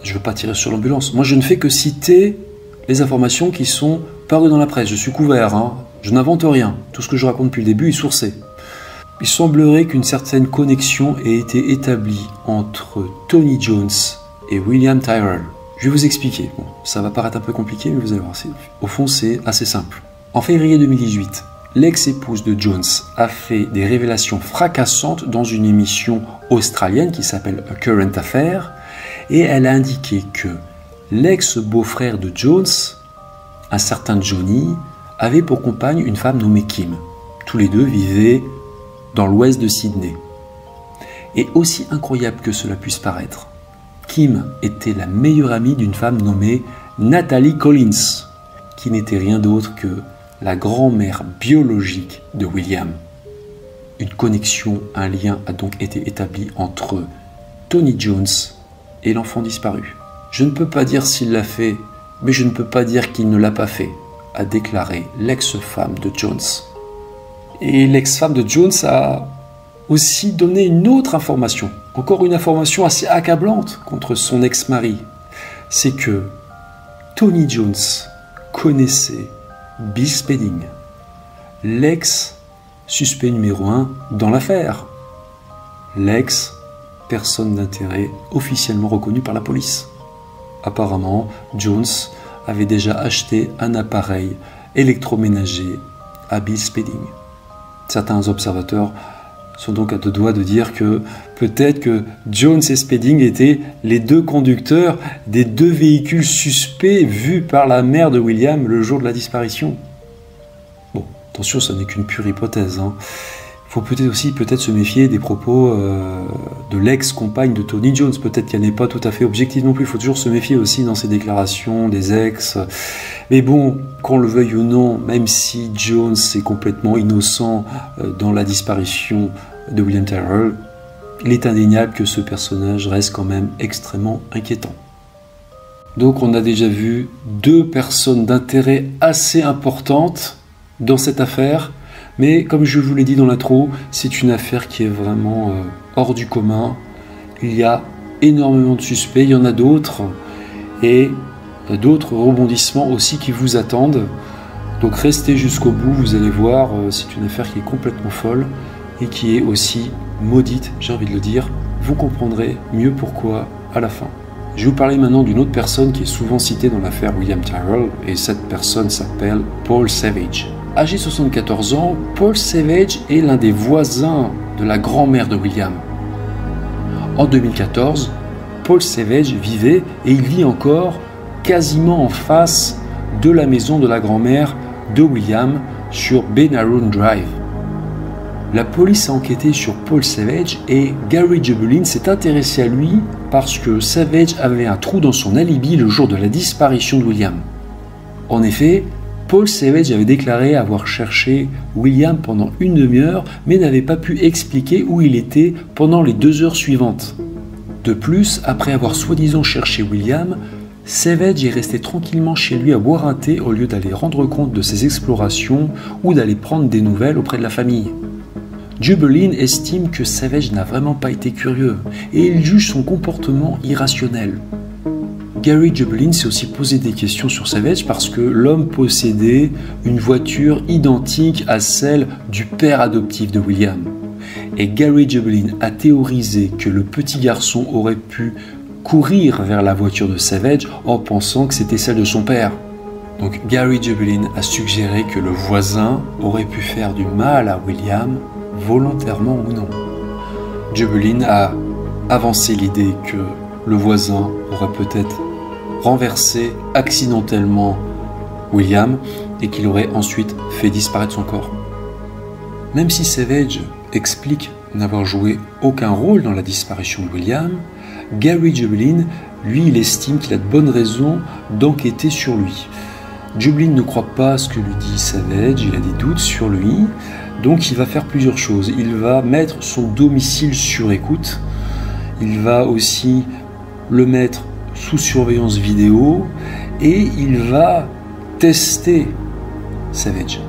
Je ne veux pas tirer sur l'ambulance. Moi, je ne fais que citer les informations qui sont parues dans la presse. Je suis couvert, je n'invente rien. Tout ce que je raconte depuis le début est sourcé. Il semblerait qu'une certaine connexion ait été établie entre Tony Jones et William Tyrrell. Je vais vous expliquer. Bon, ça va paraître un peu compliqué, mais vous allez voir. Au fond, c'est assez simple. En février 2018, l'ex-épouse de Jones a fait des révélations fracassantes dans une émission australienne qui s'appelle A Current Affair, et elle a indiqué que l'ex-beau-frère de Jones, un certain Johnny, avait pour compagne une femme nommée Kim. Tous les deux vivaient dans l'ouest de Sydney. Et aussi incroyable que cela puisse paraître, Kim était la meilleure amie d'une femme nommée Natalie Collins, qui n'était rien d'autre que la grand-mère biologique de William. Une connexion, un lien a donc été établi entre Tony Jones et l'enfant disparu. Je ne peux pas dire s'il l'a fait, mais je ne peux pas dire qu'il ne l'a pas fait, a déclaré l'ex-femme de Jones. Et l'ex-femme de Jones a aussi donné une autre information, encore une information assez accablante contre son ex-mari. C'est que Tony Jones connaissait Bill Spedding, l'ex-suspect numéro 1 dans l'affaire, l'ex-personne d'intérêt officiellement reconnue par la police. Apparemment, Jones avait déjà acheté un appareil électroménager à Bill Spedding. Certains observateurs sont donc à deux doigts de dire que peut-être que Jones et Spedding étaient les deux conducteurs des deux véhicules suspects vus par la mère de William le jour de la disparition. Bon, attention, ce n'est qu'une pure hypothèse. faut peut-être se méfier des propos de l'ex-compagne de Tony Jones. Peut-être qu'elle n'est pas tout à fait objective non plus. Il faut toujours se méfier aussi dans ses déclarations des ex. Mais bon, qu'on le veuille ou non, même si Jones est complètement innocent dans la disparition de William Tyrrell, il est indéniable que ce personnage reste quand même extrêmement inquiétant. Donc on a déjà vu deux personnes d'intérêt assez importantes dans cette affaire. Mais comme je vous l'ai dit dans l'intro, c'est une affaire qui est vraiment hors du commun. Il y a énormément de suspects, il y en a d'autres, et d'autres rebondissements aussi qui vous attendent. Donc restez jusqu'au bout, vous allez voir, c'est une affaire qui est complètement folle et qui est aussi maudite, j'ai envie de le dire. Vous comprendrez mieux pourquoi à la fin. Je vais vous parler maintenant d'une autre personne qui est souvent citée dans l'affaire William Tyrrell, et cette personne s'appelle Paul Savage. Âgé de 74 ans, Paul Savage est l'un des voisins de la grand-mère de William. En 2014, Paul Savage vivait, et il vit encore, quasiment en face de la maison de la grand-mère de William sur Benaroon Drive. La police a enquêté sur Paul Savage et Gary Jubelin s'est intéressé à lui parce que Savage avait un trou dans son alibi le jour de la disparition de William. En effet, Paul Savage avait déclaré avoir cherché William pendant une demi-heure, mais n'avait pas pu expliquer où il était pendant les 2 heures suivantes. De plus, après avoir soi-disant cherché William, Savage est resté tranquillement chez lui à boire un thé au lieu d'aller rendre compte de ses explorations ou d'aller prendre des nouvelles auprès de la famille. Jubelin estime que Savage n'a vraiment pas été curieux et il juge son comportement irrationnel. Gary Jubelin s'est aussi posé des questions sur Savage parce que l'homme possédait une voiture identique à celle du père adoptif de William. Et Gary Jubelin a théorisé que le petit garçon aurait pu courir vers la voiture de Savage en pensant que c'était celle de son père. Donc Gary Jubelin a suggéré que le voisin aurait pu faire du mal à William, volontairement ou non. Jubelin a avancé l'idée que le voisin aurait peut-être renversé accidentellement William et qu'il aurait ensuite fait disparaître son corps. Même si Savage explique n'avoir joué aucun rôle dans la disparition de William, Gary Jubelin, lui, il estime qu'il a de bonnes raisons d'enquêter sur lui. Jubelin ne croit pas à ce que lui dit Savage, il a des doutes sur lui, donc il va faire plusieurs choses. Il va mettre son domicile sur écoute, il va aussi le mettre sous surveillance vidéo et il va tester Savage.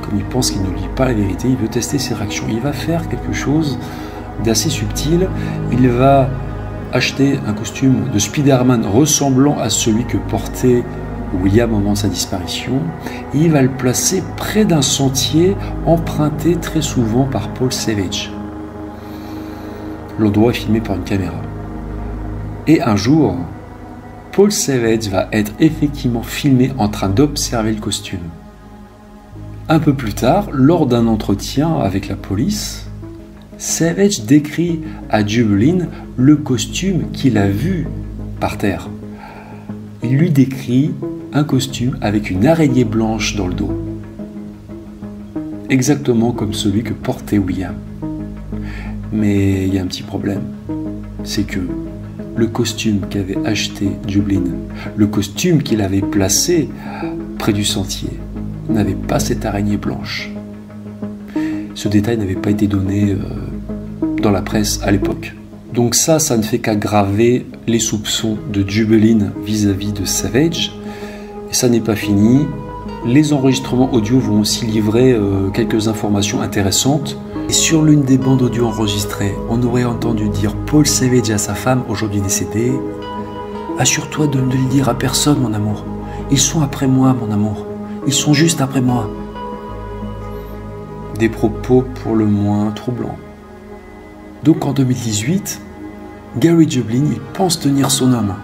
Comme il pense qu'il ne lit pas la vérité, il veut tester ses réactions. Il va faire quelque chose d'assez subtil. Il va acheter un costume de Spider-Man ressemblant à celui que portait William au moment de sa disparition et il va le placer près d'un sentier emprunté très souvent par Paul Savage. L'endroit est filmé par une caméra. Et un jour, Paul Savage va être effectivement filmé en train d'observer le costume. Un peu plus tard, lors d'un entretien avec la police, Savage décrit à Jubelin le costume qu'il a vu par terre. Il lui décrit un costume avec une araignée blanche dans le dos. Exactement comme celui que portait William. Mais il y a un petit problème. C'est que le costume qu'avait acheté Jubelin, le costume qu'il avait placé près du sentier, n'avait pas cette araignée blanche. Ce détail n'avait pas été donné dans la presse à l'époque. Donc ça ne fait qu'aggraver les soupçons de Jubelin vis-à-vis de Savage. Et ça n'est pas fini. Les enregistrements audio vont aussi livrer quelques informations intéressantes. Et sur l'une des bandes audio enregistrées, on aurait entendu dire Paul Savage à sa femme, aujourd'hui décédée, « Assure-toi de ne le dire à personne, mon amour. Ils sont après moi, mon amour. Ils sont juste après moi. » Des propos pour le moins troublants. Donc en 2018, Gary Jubelin, il pense tenir son homme.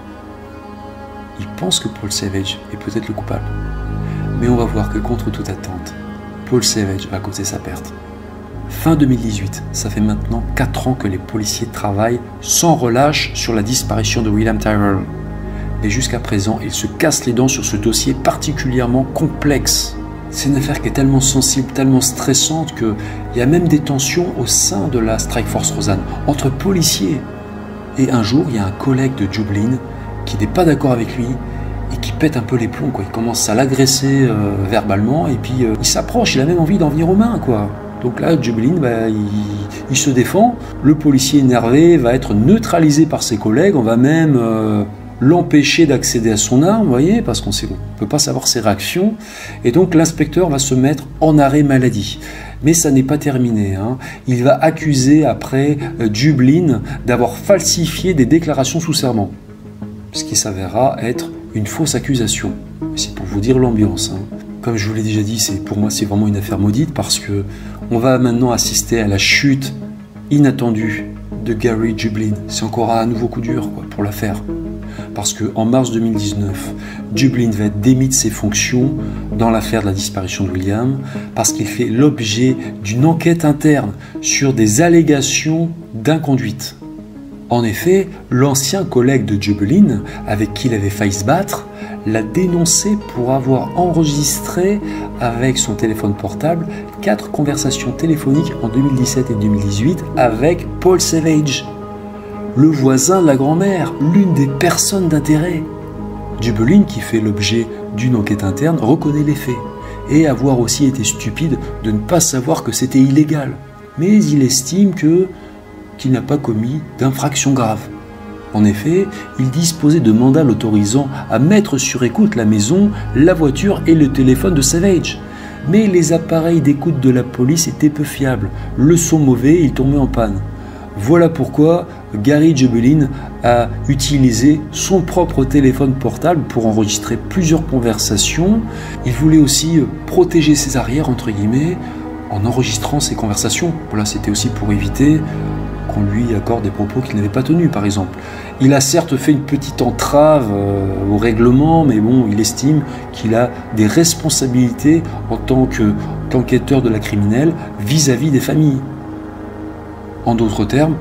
Il pense que Paul Savage est peut-être le coupable. Mais on va voir que contre toute attente, Paul Savage va causer sa perte. Fin 2018, ça fait maintenant 4 ans que les policiers travaillent sans relâche sur la disparition de William Tyrrell. Et jusqu'à présent, ils se cassent les dents sur ce dossier particulièrement complexe. C'est une affaire qui est tellement sensible, tellement stressante qu'il y a même des tensions au sein de la Strike Force Rosanne, entre policiers. Et un jour, il y a un collègue de Dublin qui n'est pas d'accord avec lui et qui pète un peu les plombs, quoi. Il commence à l'agresser verbalement et puis il s'approche, il a même envie d'en venir aux mains, quoi. Donc là, Dublin, il se défend. Le policier énervé va être neutralisé par ses collègues. On va même l'empêcher d'accéder à son arme, vous voyez, parce qu'on ne peut pas savoir ses réactions. Et donc l'inspecteur va se mettre en arrêt maladie. Mais ça n'est pas terminé, hein. Il va accuser après Dublin d'avoir falsifié des déclarations sous serment. Ce qui s'avérera être une fausse accusation. C'est pour vous dire l'ambiance, hein. Comme je vous l'ai déjà dit, pour moi c'est vraiment une affaire maudite parce que on va maintenant assister à la chute inattendue de Gary Dublin. C'est encore un nouveau coup dur, quoi, pour l'affaire. Parce qu'en mars 2019, Dublin va être démis de ses fonctions dans l'affaire de la disparition de William parce qu'il fait l'objet d'une enquête interne sur des allégations d'inconduite. En effet, l'ancien collègue de Dublin, avec qui il avait failli se battre, l'a dénoncé pour avoir enregistré avec son téléphone portable 4 conversations téléphoniques en 2017 et 2018 avec Paul Savage, le voisin de la grand-mère, l'une des personnes d'intérêt. Dublin, qui fait l'objet d'une enquête interne, reconnaît les faits et avoir aussi été stupide de ne pas savoir que c'était illégal. Mais il estime qu'il n'a pas commis d'infraction grave. En effet, il disposait de mandats l'autorisant à mettre sur écoute la maison, la voiture et le téléphone de Savage. Mais les appareils d'écoute de la police étaient peu fiables. Le son mauvais, il tombait en panne. Voilà pourquoi Gary Dublin a utilisé son propre téléphone portable pour enregistrer plusieurs conversations. Il voulait aussi protéger ses arrières, entre guillemets, en enregistrant ces conversations. Voilà, c'était aussi pour éviter qu'on lui accorde des propos qu'il n'avait pas tenus, par exemple. Il a certes fait une petite entrave au règlement, mais bon, il estime qu'il a des responsabilités en tant qu'enquêteur de la criminelle vis-à-vis des familles. En d'autres termes,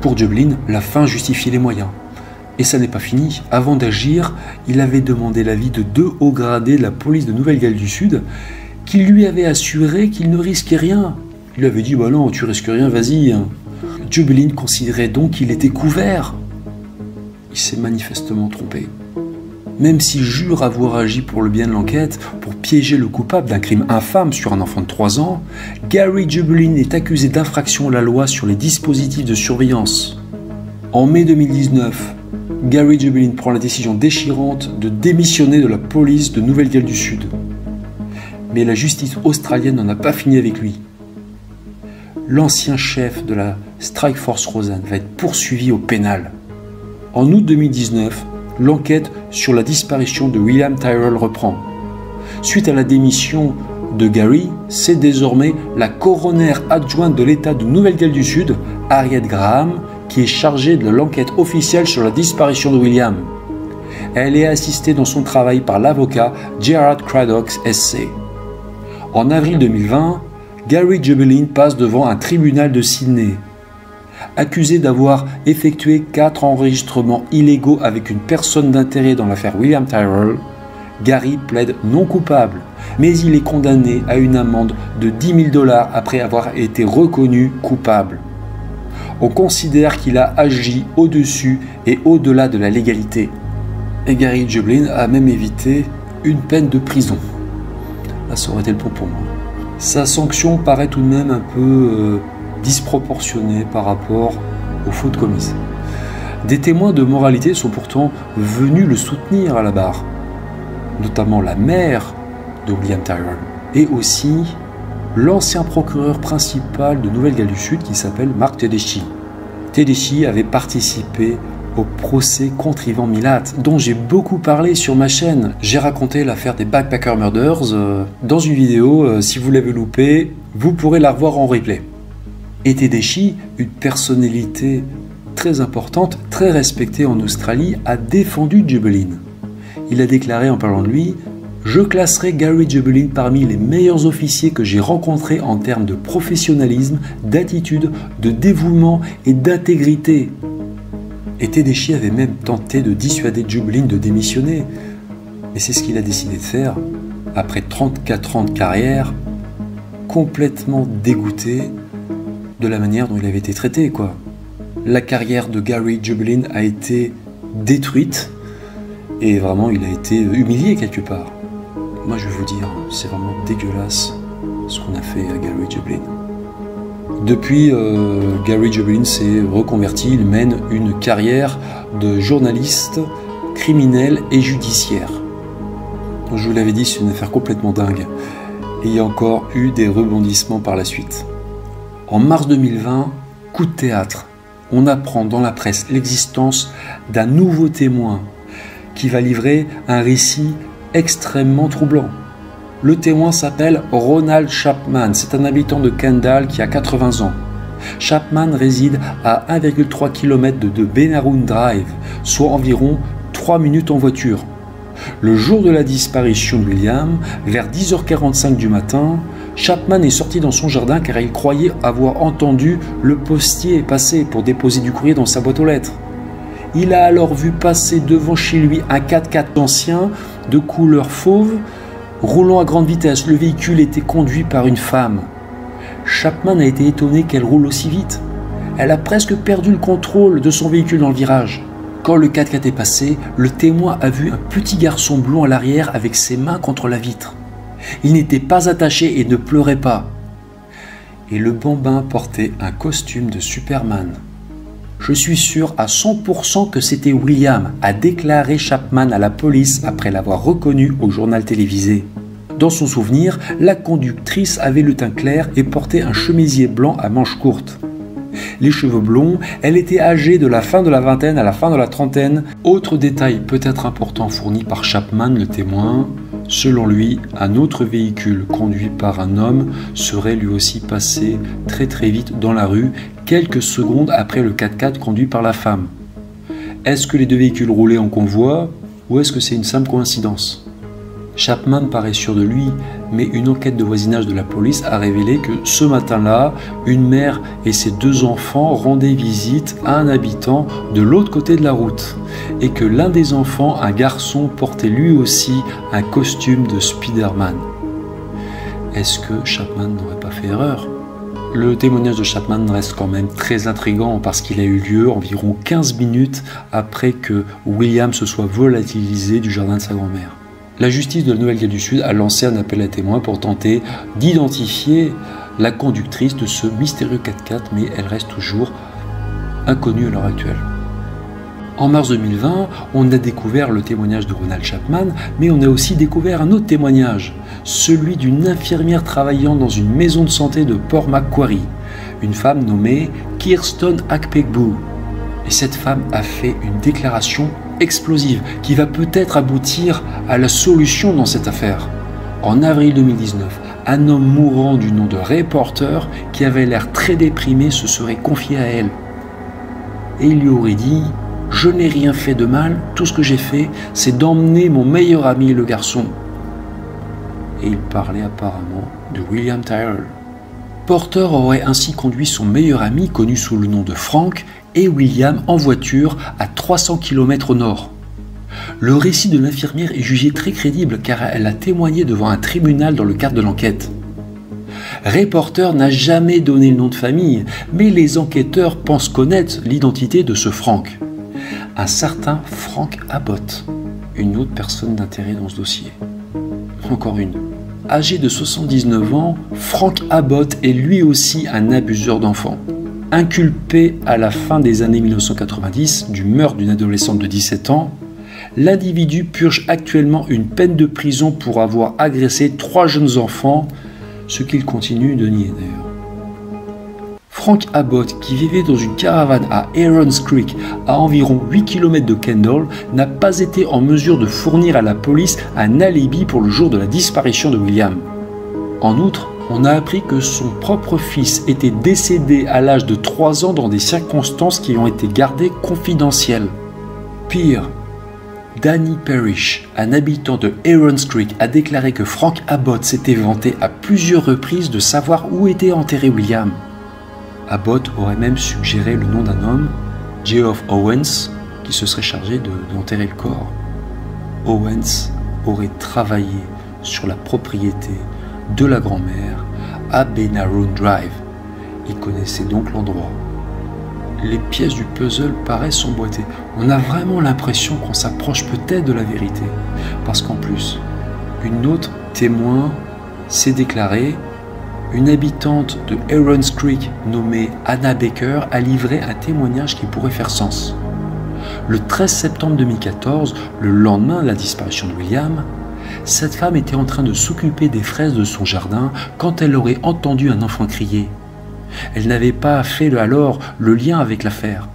pour Dublin, la fin justifie les moyens. Et ça n'est pas fini. Avant d'agir, il avait demandé l'avis de 2 hauts gradés de la police de Nouvelle-Galles du Sud qui lui avaient assuré qu'il ne risquait rien. Il lui avait dit « bah non, tu risques rien, vas-y ». Dublin considérait donc qu'il était couvert. Il s'est manifestement trompé. Même s'il jure avoir agi pour le bien de l'enquête, pour piéger le coupable d'un crime infâme sur un enfant de 3 ans, Gary Dublin est accusé d'infraction à la loi sur les dispositifs de surveillance. En mai 2019, Gary Dublin prend la décision déchirante de démissionner de la police de Nouvelle-Galles du Sud. Mais la justice australienne n'en a pas fini avec lui. L'ancien chef de la Strike Force Rosanne va être poursuivi au pénal. En août 2019, l'enquête sur la disparition de William Tyrrell reprend. Suite à la démission de Gary, c'est désormais la coroner adjointe de l'État de Nouvelle-Galles du Sud, Harriet Graham, qui est chargée de l'enquête officielle sur la disparition de William. Elle est assistée dans son travail par l'avocat Gerard Craddock SC. En avril 2020, Gary Dublin passe devant un tribunal de Sydney. Accusé d'avoir effectué 4 enregistrements illégaux avec une personne d'intérêt dans l'affaire William Tyrrell, Gary plaide non coupable, mais il est condamné à une amende de $10 000 après avoir été reconnu coupable. On considère qu'il a agi au-dessus et au-delà de la légalité. Et Gary Dublin a même évité une peine de prison. Là, ça aurait été le bon pour moi. Sa sanction paraît tout de même un peu disproportionnée par rapport aux fautes commises. Des témoins de moralité sont pourtant venus le soutenir à la barre, notamment la mère de William Tyrrell et aussi l'ancien procureur principal de Nouvelle-Galles du Sud qui s'appelle Mark Tedeschi. Tedeschi avait participé au procès contre Ivan Milat, dont j'ai beaucoup parlé sur ma chaîne. J'ai raconté l'affaire des Backpacker Murders dans une vidéo. Si vous l'avez loupé, vous pourrez la revoir en replay. Et Tedeschi, une personnalité très importante, très respectée en Australie, a défendu Dublin. Il a déclaré en parlant de lui « Je classerai Gary Dublin parmi les meilleurs officiers que j'ai rencontrés en termes de professionnalisme, d'attitude, de dévouement et d'intégrité. » Et Tedeschi avait même tenté de dissuader Dublin de démissionner. Mais c'est ce qu'il a décidé de faire. après 34 ans de carrière, complètement dégoûté de la manière dont il avait été traité, quoi. La carrière de Gary Jubelin a été détruite et vraiment il a été humilié quelque part. Moi je vais vous dire, c'est vraiment dégueulasse ce qu'on a fait à Gary Jubelin. Depuis, Gary Jubelin s'est reconverti, il mène une carrière de journaliste criminel et judiciaire. Donc, je vous l'avais dit, c'est une affaire complètement dingue. Et il y a encore eu des rebondissements par la suite. En mars 2020, coup de théâtre. On apprend dans la presse l'existence d'un nouveau témoin qui va livrer un récit extrêmement troublant. Le témoin s'appelle Ronald Chapman, c'est un habitant de Kendall qui a 80 ans. Chapman réside à 1,3 km de Benaroun Drive, soit environ 3 minutes en voiture. Le jour de la disparition de William, vers 10h45 du matin, Chapman est sorti dans son jardin car il croyait avoir entendu le postier passer pour déposer du courrier dans sa boîte aux lettres. Il a alors vu passer devant chez lui un 4x4 ancien de couleur fauve, roulant à grande vitesse. Le véhicule était conduit par une femme. Chapman a été étonné qu'elle roule aussi vite. Elle a presque perdu le contrôle de son véhicule dans le virage. Quand le 4x4 est passé, le témoin a vu un petit garçon blond à l'arrière avec ses mains contre la vitre. Il n'était pas attaché et ne pleurait pas. Et le bambin portait un costume de Superman. Je suis sûr à 100% que c'était William, a déclaré Chapman à la police après l'avoir reconnu au journal télévisé. Dans son souvenir, la conductrice avait le teint clair et portait un chemisier blanc à manches courtes. Les cheveux blonds, elle était âgée de la fin de la vingtaine à la fin de la trentaine. Autre détail peut-être important fourni par Chapman, le témoin, selon lui, un autre véhicule conduit par un homme serait lui aussi passé très vite dans la rue, quelques secondes après le 4x4 conduit par la femme. Est-ce que les deux véhicules roulaient en convoi ou est-ce que c'est une simple coïncidence ? Chapman paraît sûr de lui, mais une enquête de voisinage de la police a révélé que ce matin-là, une mère et ses 2 enfants rendaient visite à un habitant de l'autre côté de la route, et que l'un des enfants, un garçon, portait lui aussi un costume de Spider-Man. Est-ce que Chapman n'aurait pas fait erreur ? Le témoignage de Chapman reste quand même très intriguant parce qu'il a eu lieu environ 15 minutes après que William se soit volatilisé du jardin de sa grand-mère. La justice de la Nouvelle-Galles du Sud a lancé un appel à témoins pour tenter d'identifier la conductrice de ce mystérieux 4x4, mais elle reste toujours inconnue à l'heure actuelle. En mars 2020, on a découvert le témoignage de Ronald Chapman, mais on a aussi découvert un autre témoignage, celui d'une infirmière travaillant dans une maison de santé de Port Macquarie, une femme nommée Kirsten Akpegbu. Et cette femme a fait une déclaration explosive qui va peut-être aboutir à la solution dans cette affaire. En avril 2019, un homme mourant du nom de Ray Porter, qui avait l'air très déprimé, se serait confié à elle. Et il lui aurait dit « Je n'ai rien fait de mal, tout ce que j'ai fait, c'est d'emmener mon meilleur ami, le garçon. » Et il parlait apparemment de William Tyrrell. Porter aurait ainsi conduit son meilleur ami, connu sous le nom de Frank, et William en voiture à 300 km au nord. Le récit de l'infirmière est jugé très crédible car elle a témoigné devant un tribunal dans le cadre de l'enquête. Ray Porter n'a jamais donné le nom de famille, mais les enquêteurs pensent connaître l'identité de ce Frank. Un certain Frank Abbott, une autre personne d'intérêt dans ce dossier. Encore une. Âgé de 79 ans, Frank Abbott est lui aussi un abuseur d'enfants. Inculpé à la fin des années 1990 du meurtre d'une adolescente de 17 ans, l'individu purge actuellement une peine de prison pour avoir agressé 3 jeunes enfants, ce qu'il continue de nier d'ailleurs. Frank Abbott, qui vivait dans une caravane à Aaron's Creek, à environ 8 km de Kendall, n'a pas été en mesure de fournir à la police un alibi pour le jour de la disparition de William. En outre, on a appris que son propre fils était décédé à l'âge de 3 ans dans des circonstances qui ont été gardées confidentielles. Pire, Danny Parrish, un habitant de Aaron's Creek, a déclaré que Frank Abbott s'était vanté à plusieurs reprises de savoir où était enterré William. Abbott aurait même suggéré le nom d'un homme, Geoff Owens, qui se serait chargé d'enterrer le corps. Owens aurait travaillé sur la propriété de la grand-mère à Benaroon Drive. Il connaissait donc l'endroit. Les pièces du puzzle paraissent emboîtées. On a vraiment l'impression qu'on s'approche peut-être de la vérité. Parce qu'en plus, une autre témoin s'est déclarée. Une habitante de Herons Creek nommée Anna Baker a livré un témoignage qui pourrait faire sens. Le 13 septembre 2014, le lendemain de la disparition de William, cette femme était en train de s'occuper des fraises de son jardin quand elle aurait entendu un enfant crier. Elle n'avait pas fait alors le lien avec l'affaire.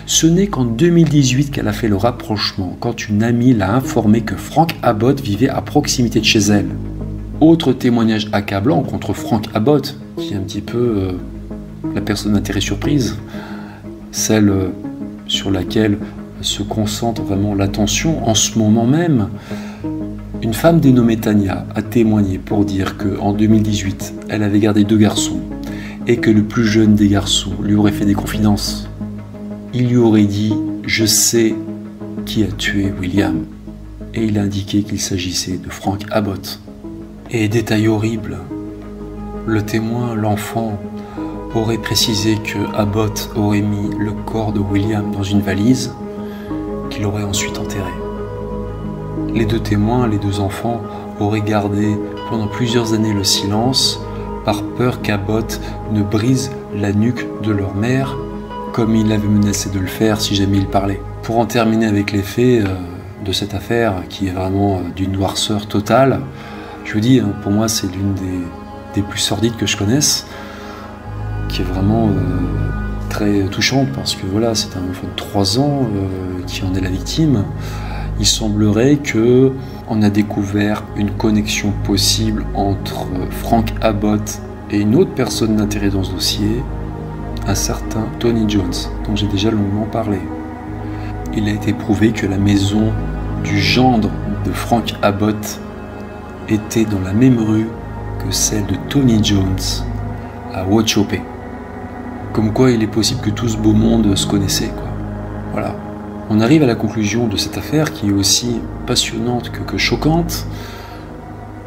Ce n'est qu'en 2018 qu'elle a fait le rapprochement quand une amie l'a informée que Frank Abbott vivait à proximité de chez elle. Autre témoignage accablant contre Frank Abbott, qui est un petit peu la personne d'intérêt surprise, celle sur laquelle se concentre vraiment l'attention en ce moment même. Une femme dénommée Tania a témoigné pour dire qu'en 2018, elle avait gardé 2 garçons et que le plus jeune des garçons lui aurait fait des confidences. Il lui aurait dit « Je sais qui a tué William » et il a indiqué qu'il s'agissait de Frank Abbott. Et détail horrible, le témoin, l'enfant, aurait précisé que Abbott aurait mis le corps de William dans une valise qu'il aurait ensuite enterré. Les 2 témoins, les 2 enfants, auraient gardé pendant plusieurs années le silence par peur qu'Abbott ne brise la nuque de leur mère comme il avait menacé de le faire si jamais il parlait. Pour en terminer avec les faits de cette affaire qui est vraiment d'une noirceur totale, je vous dis, pour moi c'est l'une des plus sordides que je connaisse, qui est vraiment très touchante parce que voilà, c'est un enfant de 3 ans qui en est la victime. Il semblerait que on a découvert une connexion possible entre Frank Abbott et une autre personne d'intérêt dans ce dossier, un certain Tony Jones, dont j'ai déjà longuement parlé. Il a été prouvé que la maison du gendre de Frank Abbott était dans la même rue que celle de Tony Jones à Wauchope. Comme quoi il est possible que tout ce beau monde se connaissait, quoi. Voilà. On arrive à la conclusion de cette affaire qui est aussi passionnante que choquante.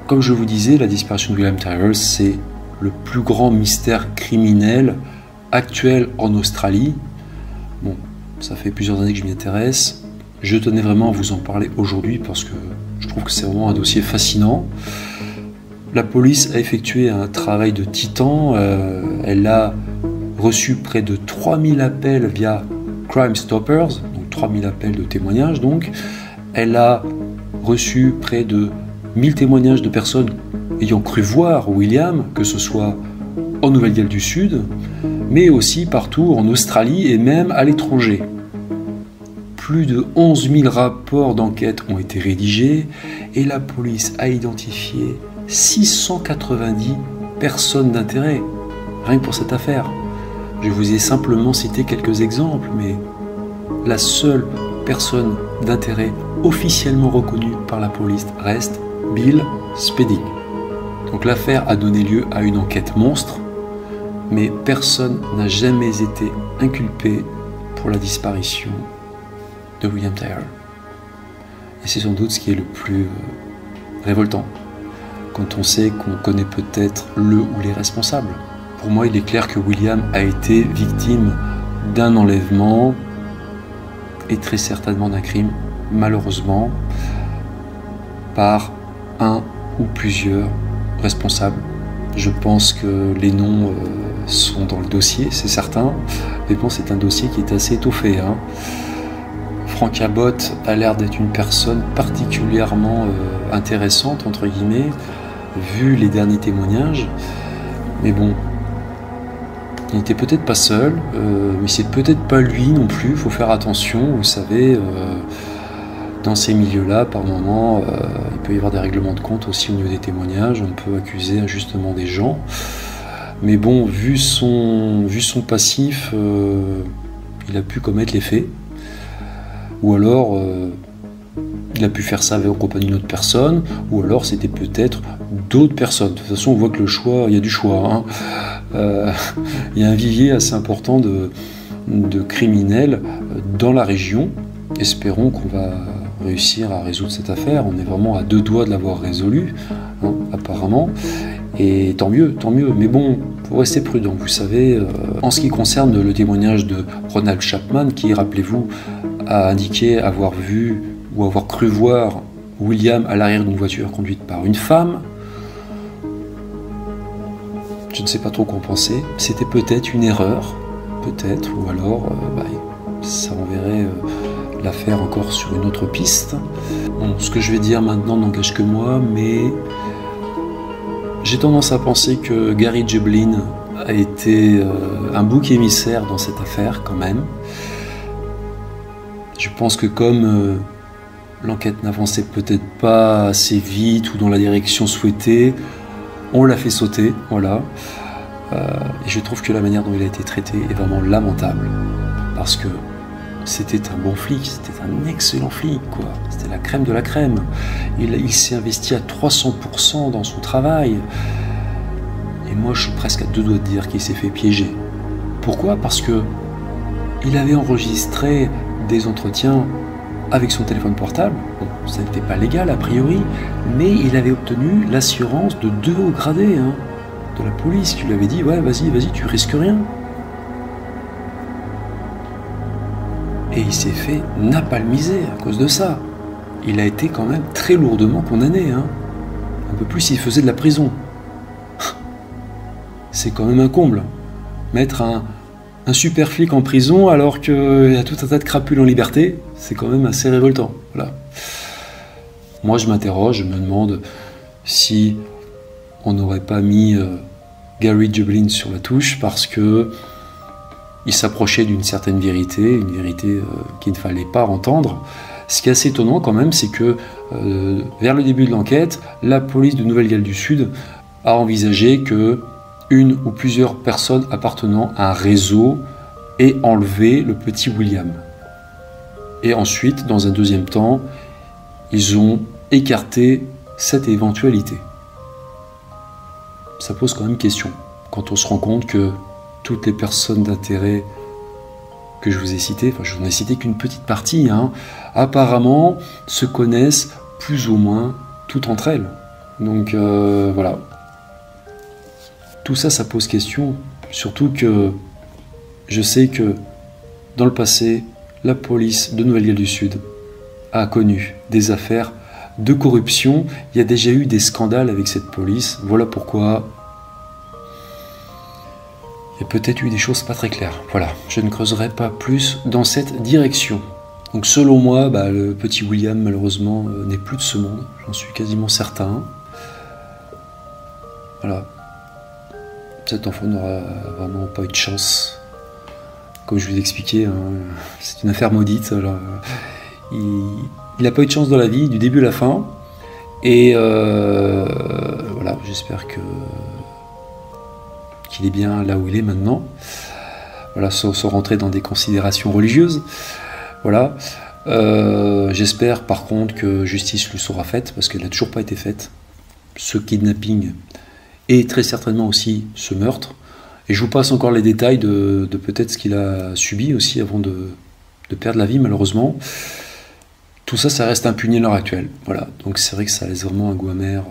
Comme je vous disais, la disparition de William Tyrrell, c'est le plus grand mystère criminel actuel en Australie. Bon, ça fait plusieurs années que je m'y intéresse. Je tenais vraiment à vous en parler aujourd'hui parce que je trouve que c'est vraiment un dossier fascinant. La police a effectué un travail de titan. Elle a reçu près de 3000 appels via Crime Stoppers, donc 3000 appels de témoignages donc. Elle a reçu près de 1000 témoignages de personnes ayant cru voir William, que ce soit en Nouvelle-Galles du Sud, mais aussi partout en Australie et même à l'étranger. Plus de 11 000 rapports d'enquête ont été rédigés et la police a identifié 690 personnes d'intérêt, rien que pour cette affaire. Je vous ai simplement cité quelques exemples, mais la seule personne d'intérêt officiellement reconnue par la police reste Bill Spedding. Donc l'affaire a donné lieu à une enquête monstre, mais personne n'a jamais été inculpé pour la disparition de William Tyrrell. Et c'est sans doute ce qui est le plus révoltant, quand on sait qu'on connaît peut-être le ou les responsables. Pour moi, il est clair que William a été victime d'un enlèvement et très certainement d'un crime, malheureusement, par un ou plusieurs responsables. Je pense que les noms sont dans le dossier, c'est certain, mais bon, c'est un dossier qui est assez étoffé, hein. Frank Abbott a l'air d'être une personne particulièrement intéressante, entre guillemets, vu les derniers témoignages. Mais bon, il n'était peut-être pas seul, mais c'est peut-être pas lui non plus, il faut faire attention, vous savez, dans ces milieux-là, par moment, il peut y avoir des règlements de compte aussi au niveau des témoignages, on peut accuser injustement des gens. Mais bon, vu son passif, il a pu commettre les faits. Ou alors, il a pu faire ça en compagnie d'une autre personne, ou alors c'était peut-être d'autres personnes. De toute façon, on voit que le choix, il y a du choix, hein. Il y a un vivier assez important de criminels dans la région. Espérons qu'on va réussir à résoudre cette affaire. On est vraiment à 2 doigts de l'avoir résolue, hein, apparemment. Et tant mieux, tant mieux. Mais bon, faut rester prudent. Vous savez, en ce qui concerne le témoignage de Ronald Chapman, qui, rappelez-vous, a indiqué avoir vu ou avoir cru voir William à l'arrière d'une voiture conduite par une femme, je ne sais pas trop quoi en penser. C'était peut-être une erreur, peut-être, ou alors ça enverrait l'affaire encore sur une autre piste. Bon, ce que je vais dire maintenant n'engage que moi, mais j'ai tendance à penser que Gary Jobling a été un bouc émissaire dans cette affaire quand même. Je pense que comme l'enquête n'avançait peut-être pas assez vite ou dans la direction souhaitée, on l'a fait sauter, voilà. Et je trouve que la manière dont il a été traité est vraiment lamentable. Parce que c'était un bon flic, c'était un excellent flic, quoi. C'était la crème de la crème. Il s'est investi à 300% dans son travail. Et moi, je suis presque à 2 doigts de dire qu'il s'est fait piéger. Pourquoi ? Parce que il avait enregistré des entretiens avec son téléphone portable. Bon, ça n'était pas légal a priori, mais il avait obtenu l'assurance de 2 hauts gradés de la police qui lui avait dit « Ouais, vas-y, tu risques rien ». Et il s'est fait napalmiser à cause de ça. Il a été quand même très lourdement condamné. Un peu plus s'il faisait de la prison. C'est quand même un comble. Mettre un super flic en prison alors qu'il y a tout un tas de crapules en liberté, c'est quand même assez révoltant. Voilà. Moi je m'interroge, je me demande si on n'aurait pas mis Gary Jobling sur la touche parce que il s'approchait d'une certaine vérité, une vérité qu'il ne fallait pas entendre. Ce qui est assez étonnant quand même, c'est que vers le début de l'enquête, la police de Nouvelle-Galles du Sud a envisagé que une ou plusieurs personnes appartenant à un réseau aient enlevé le petit William. Et ensuite, dans un deuxième temps, ils ont écarté cette éventualité. Ça pose quand même question, quand on se rend compte que toutes les personnes d'intérêt que je vous ai citées, enfin je n'en ai cité qu'une petite partie, apparemment se connaissent plus ou moins toutes entre elles. Donc voilà. Tout ça, ça pose question, surtout que je sais que dans le passé, la police de Nouvelle-Galles du Sud a connu des affaires de corruption. Il y a déjà eu des scandales avec cette police. Voilà pourquoi il y a peut-être eu des choses pas très claires. Voilà, je ne creuserai pas plus dans cette direction. Donc selon moi, le petit William, malheureusement, n'est plus de ce monde. J'en suis quasiment certain. Voilà. Cet enfant n'aura vraiment pas eu de chance. Comme je vous ai expliqué, c'est une affaire maudite. Alors, il n'a pas eu de chance dans la vie, du début à la fin. Et voilà, j'espère qu'il est bien là où il est maintenant. Voilà, sans rentrer dans des considérations religieuses. Voilà. J'espère par contre que justice lui sera faite, parce qu'elle n'a toujours pas été faite. Ce kidnapping et très certainement aussi ce meurtre. Et je vous passe encore les détails de peut-être ce qu'il a subi aussi avant de perdre la vie, malheureusement. Tout ça, ça reste impuni à l'heure actuelle. Voilà. Donc c'est vrai que ça laisse vraiment un goût amer.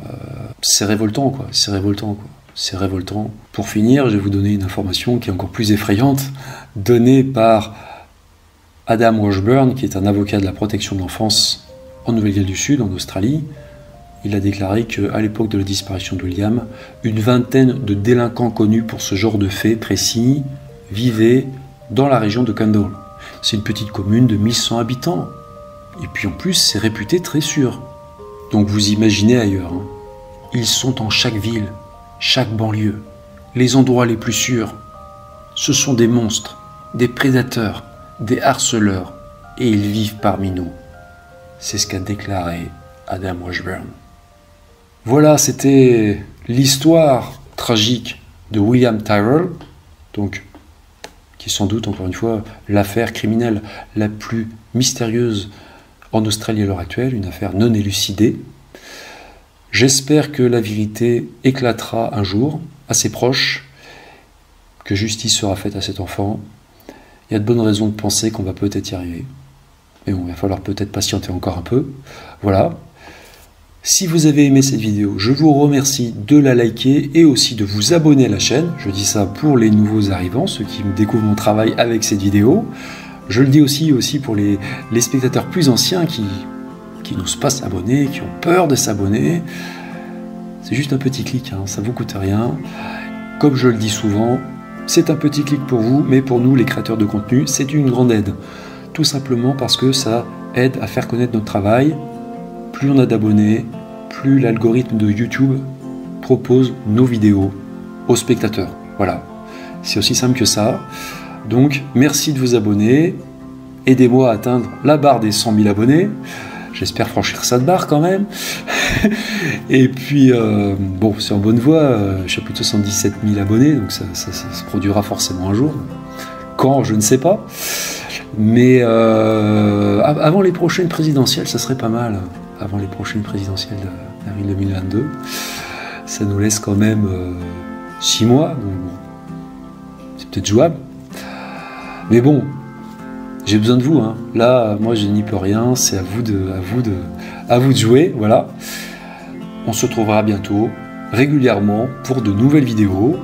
C'est révoltant, quoi. C'est révoltant, quoi. C'est révoltant. Pour finir, je vais vous donner une information qui est encore plus effrayante, donnée par Adam Washburn, qui est un avocat de la protection de l'enfance en Nouvelle-Galles du Sud, en Australie. Il a déclaré qu'à l'époque de la disparition de William, une vingtaine de délinquants connus pour ce genre de faits précis vivaient dans la région de Kendall. C'est une petite commune de 1100 habitants. Et puis en plus, c'est réputé très sûr. Donc vous imaginez ailleurs. Ils sont en chaque ville, chaque banlieue, les endroits les plus sûrs. Ce sont des monstres, des prédateurs, des harceleurs, et ils vivent parmi nous. C'est ce qu'a déclaré Adam Washburn. Voilà, c'était l'histoire tragique de William Tyrrell, donc qui est sans doute, encore une fois, l'affaire criminelle la plus mystérieuse en Australie à l'heure actuelle, une affaire non élucidée. J'espère que la vérité éclatera un jour, assez proche, que justice sera faite à cet enfant. Il y a de bonnes raisons de penser qu'on va peut-être y arriver. Mais bon, il va falloir peut-être patienter encore un peu. Voilà. Si vous avez aimé cette vidéo, je vous remercie de la liker et aussi de vous abonner à la chaîne. Je dis ça pour les nouveaux arrivants, ceux qui me découvrent mon travail avec cette vidéo. Je le dis aussi pour les spectateurs plus anciens qui n'osent pas s'abonner, qui ont peur de s'abonner. C'est juste un petit clic, hein, ça ne vous coûte rien. Comme je le dis souvent, c'est un petit clic pour vous, mais pour nous, les créateurs de contenu, c'est une grande aide. Tout simplement parce que ça aide à faire connaître notre travail. Plus on a d'abonnés, plus l'algorithme de YouTube propose nos vidéos aux spectateurs. Voilà, c'est aussi simple que ça. Donc, merci de vous abonner. Aidez-moi à atteindre la barre des 100 000 abonnés. J'espère franchir cette barre quand même. Et puis, bon, c'est en bonne voie. Je suis à plus de 77 000 abonnés, donc ça se produira forcément un jour. Quand, je ne sais pas. Mais avant les prochaines présidentielles, ça serait pas mal. Avant les prochaines présidentielles d'avril 2022. Ça nous laisse quand même 6 mois. Donc c'est peut-être jouable. Mais bon, j'ai besoin de vous. Hein. Là, moi, je n'y peux rien. C'est à vous de jouer. Voilà. On se retrouvera bientôt, régulièrement, pour de nouvelles vidéos.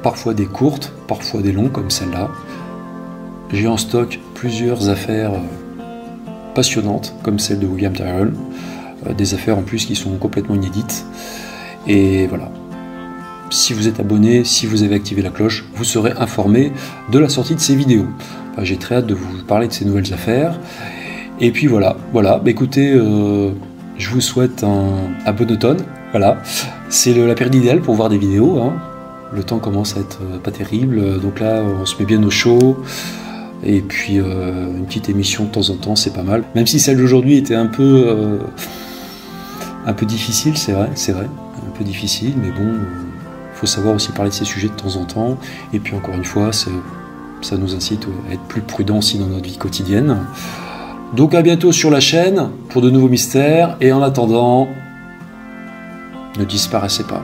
Parfois des courtes, parfois des longues, comme celle-là. J'ai en stock plusieurs affaires passionnantes, comme celle de William Tyrrell, des affaires en plus qui sont complètement inédites. Et voilà. Si vous êtes abonné, si vous avez activé la cloche, vous serez informé de la sortie de ces vidéos. Enfin, j'ai très hâte de vous parler de ces nouvelles affaires. Et puis voilà. Bah, écoutez, je vous souhaite un bon automne. Voilà. C'est la période idéale pour voir des vidéos. Hein. Le temps commence à être pas terrible. Donc là, on se met bien au chaud. Et puis une petite émission de temps en temps, c'est pas mal. Même si celle d'aujourd'hui était un peu difficile, c'est vrai, un peu difficile, mais bon, faut savoir aussi parler de ces sujets de temps en temps. Et puis encore une fois, ça nous incite à être plus prudents aussi dans notre vie quotidienne. Donc à bientôt sur la chaîne pour de nouveaux mystères. Et en attendant, ne disparaissez pas.